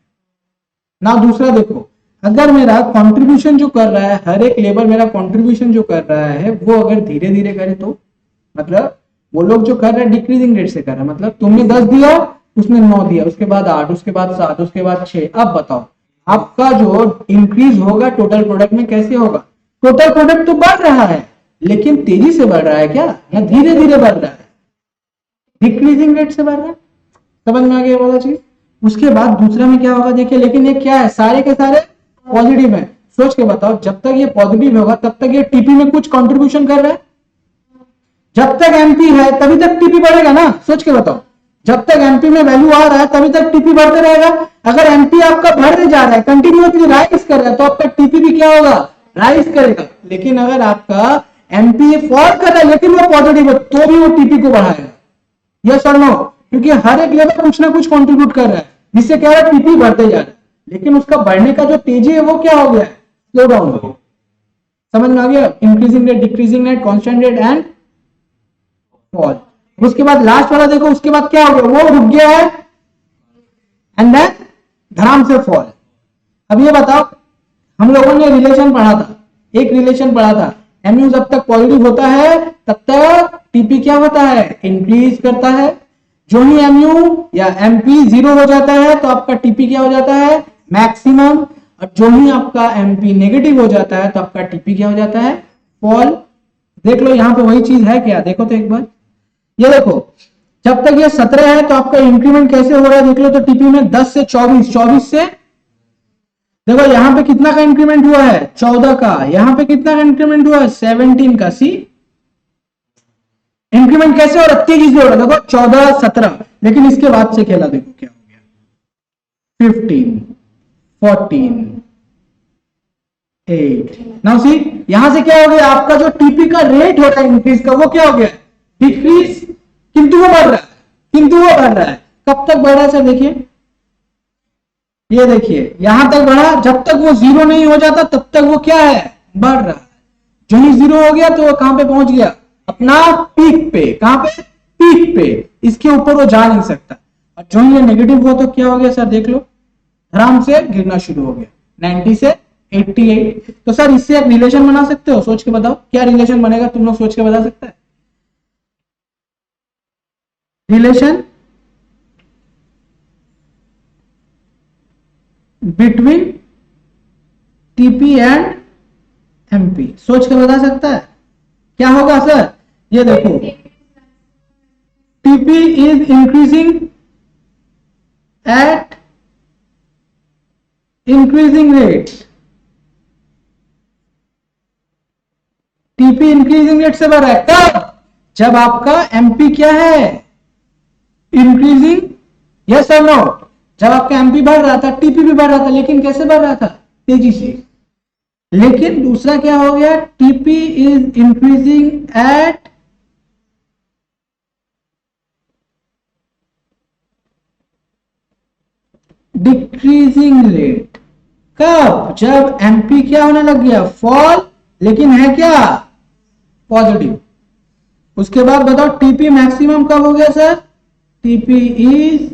Speaker 1: ना। दूसरा देखो, अगर मेरा कंट्रीब्यूशन जो कर रहा है, हर एक लेबर मेरा कंट्रीब्यूशन जो कर रहा है, वो अगर धीरे धीरे करे तो मतलब वो लोग जो कर रहे हैं डिक्रीजिंग रेट से कर रहे हैं, मतलब तुमने 10 दिया, उसने 9 दिया, उसके बाद 8, उसके बाद 7, उसके बाद 6। अब बताओ आपका जो इंक्रीज होगा टोटल प्रोडक्ट में कैसे होगा? टोटल प्रोडक्ट तो बढ़ रहा है, लेकिन तेजी से बढ़ रहा है क्या, या धीरे धीरे बढ़ रहा है? डिक्रीजिंग रेट से बढ़ रहा है। समझ में आ गया वाला चीज? उसके बाद दूसरा में क्या होगा देखिए, लेकिन ये क्या है, सारे के सारे पॉजिटिव है। सोच के बताओ, जब तक ये पॉजिटिव होगा तब तक ये टीपी में कुछ कंट्रीब्यूशन कर रहा है। जब तक एमपी है तभी तक टीपी बढ़ेगा ना। सोच के बताओ, जब तक एमपी में वैल्यू आ रहा है तभी तक टीपी बढ़ते रहेगा। अगर एमपी आपका बढ़ते जा रहा है, कंटिन्यूसली राइज कर रहा है, तो आपका टीपी भी क्या होगा, राइज करेगा। लेकिन अगर आपका एमपी फॉल कर रहा है लेकिन वो पॉजिटिव है, तो भी वो टीपी को बढ़ाएगा। यस और नो? क्योंकि हर एक लेवल कुछ ना कुछ कंट्रीब्यूट कर रहा है, जिससे क्या है, टीपी बढ़ते जा रहा है, लेकिन उसका बढ़ने का जो तेजी है वो क्या हो गया है, स्लो डाउन हो गया। समझ में आ गया? Increasing rate, decreasing rate, constant rate and fall. उसके बाद लास्ट वाला देखो, उसके बाद क्या हो गया, वो रुक गया है एंड देन धड़ाम से फॉल। अब ये बताओ, हम लोगों ने रिलेशन पढ़ा था, एक रिलेशन पढ़ा था, एमयू जब तक पॉजिटिव होता है तब तक टीपी क्या होता है, इंक्रीज करता है। जो ही एमयू या एमपी 0 हो जाता है तो आपका टीपी क्या हो जाता है, मैक्सिमम। और जो ही आपका एमपी नेगेटिव हो जाता है तो आपका टीपी क्या हो जाता है, फॉल। देख लो यहाँ पे वही चीज है क्या, देखो तो एक बार, ये देखो, जब तक ये 17 है तो आपका इंक्रीमेंट कैसे हो रहा है देख लो तो, टीपी में 10 से 24, 24 से देखो यहां पे कितना का इंक्रीमेंट हुआ है, 14 का। यहां पे कितना का इंक्रीमेंट हुआ है, 17 का। सी इंक्रीमेंट कैसे हो रहा है, तेजी से हो रहा है। देखो 14, 17, लेकिन इसके बाद से खेला देखो क्या हो गया, 15, 14, 8। नाउ सी, यहां से क्या हो गया, आपका जो टीपी का रेट हो रहा है इंक्रीज का, वो क्या हो गया, डिक्रीज। किंतु वो बढ़ रहा है, किंतु वो बढ़ रहा है। कब तक बढ़ रहा है सर, देखिए ये देखिए, यहां तक बढ़ा, जब तक वो 0 नहीं हो जाता तब तक वो क्या है, बढ़ रहा है। जो ही 0 हो गया तो वो कहां पे पहुंच गया, अपना पीक पे। कहां पे, पीक पे। इसके ऊपर वो जा नहीं सकता। और जो ही ये नेगेटिव हुआ तो क्या हो गया सर, देख लो आराम से गिरना शुरू हो गया, 90 से 88। तो सर इससे एक रिलेशन बना सकते हो, सोच के बताओ क्या रिलेशन बनेगा, तुम लोग सोच के बता सकते हैं relation between TP and MP? सोच के बता सकता है क्या होगा सर? ये देखो, TP is increasing at increasing rate. TP increasing rate से बढ़ रहा है कब, जब आपका एमपी क्या है, इंक्रीजिंग। यस और नो? जब आपका एमपी बढ़ रहा था टीपी भी बढ़ रहा था, लेकिन कैसे बढ़ रहा था, तेजी से। लेकिन दूसरा क्या हो गया, TP is increasing at decreasing rate. कब, जब एमपी क्या होने लग गया, फॉल, लेकिन है क्या, पॉजिटिव। उसके बाद बताओ टीपी मैक्सिमम कब हो गया सर, टीपी इज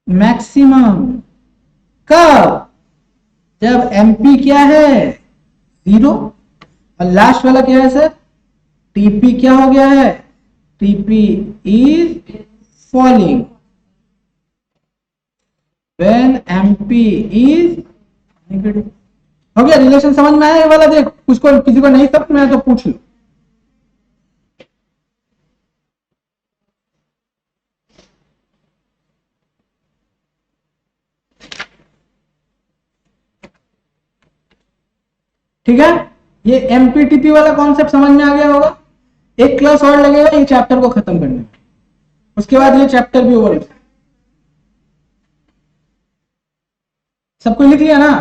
Speaker 1: मैक्सिमम कब, जब एमपी क्या है, 0। और लास्ट वाला क्या है सर, टीपी क्या हो गया है, TP is falling when MP is negative. हो गया, रिलेशन समझ में आया ये वाला? देख, उसको किसी को नहीं समझ में आया तो पूछ लो। ठीक है, ये एमपीटीपी वाला कॉन्सेप्ट समझ में आ गया होगा। एक क्लास और लगेगा ये चैप्टर को खत्म करने में, उसके बाद ये चैप्टर भी ओवर। सबको लिख लिया ना?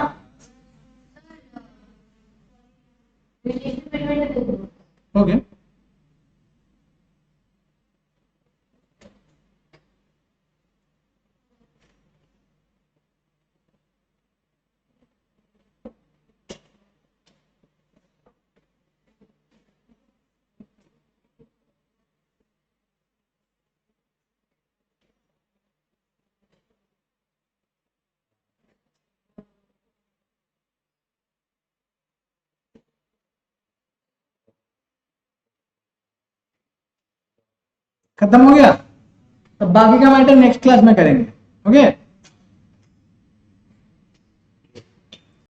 Speaker 1: ओके, खत्म हो गया। अब बाकी का मैटर नेक्स्ट क्लास में करेंगे। ओके।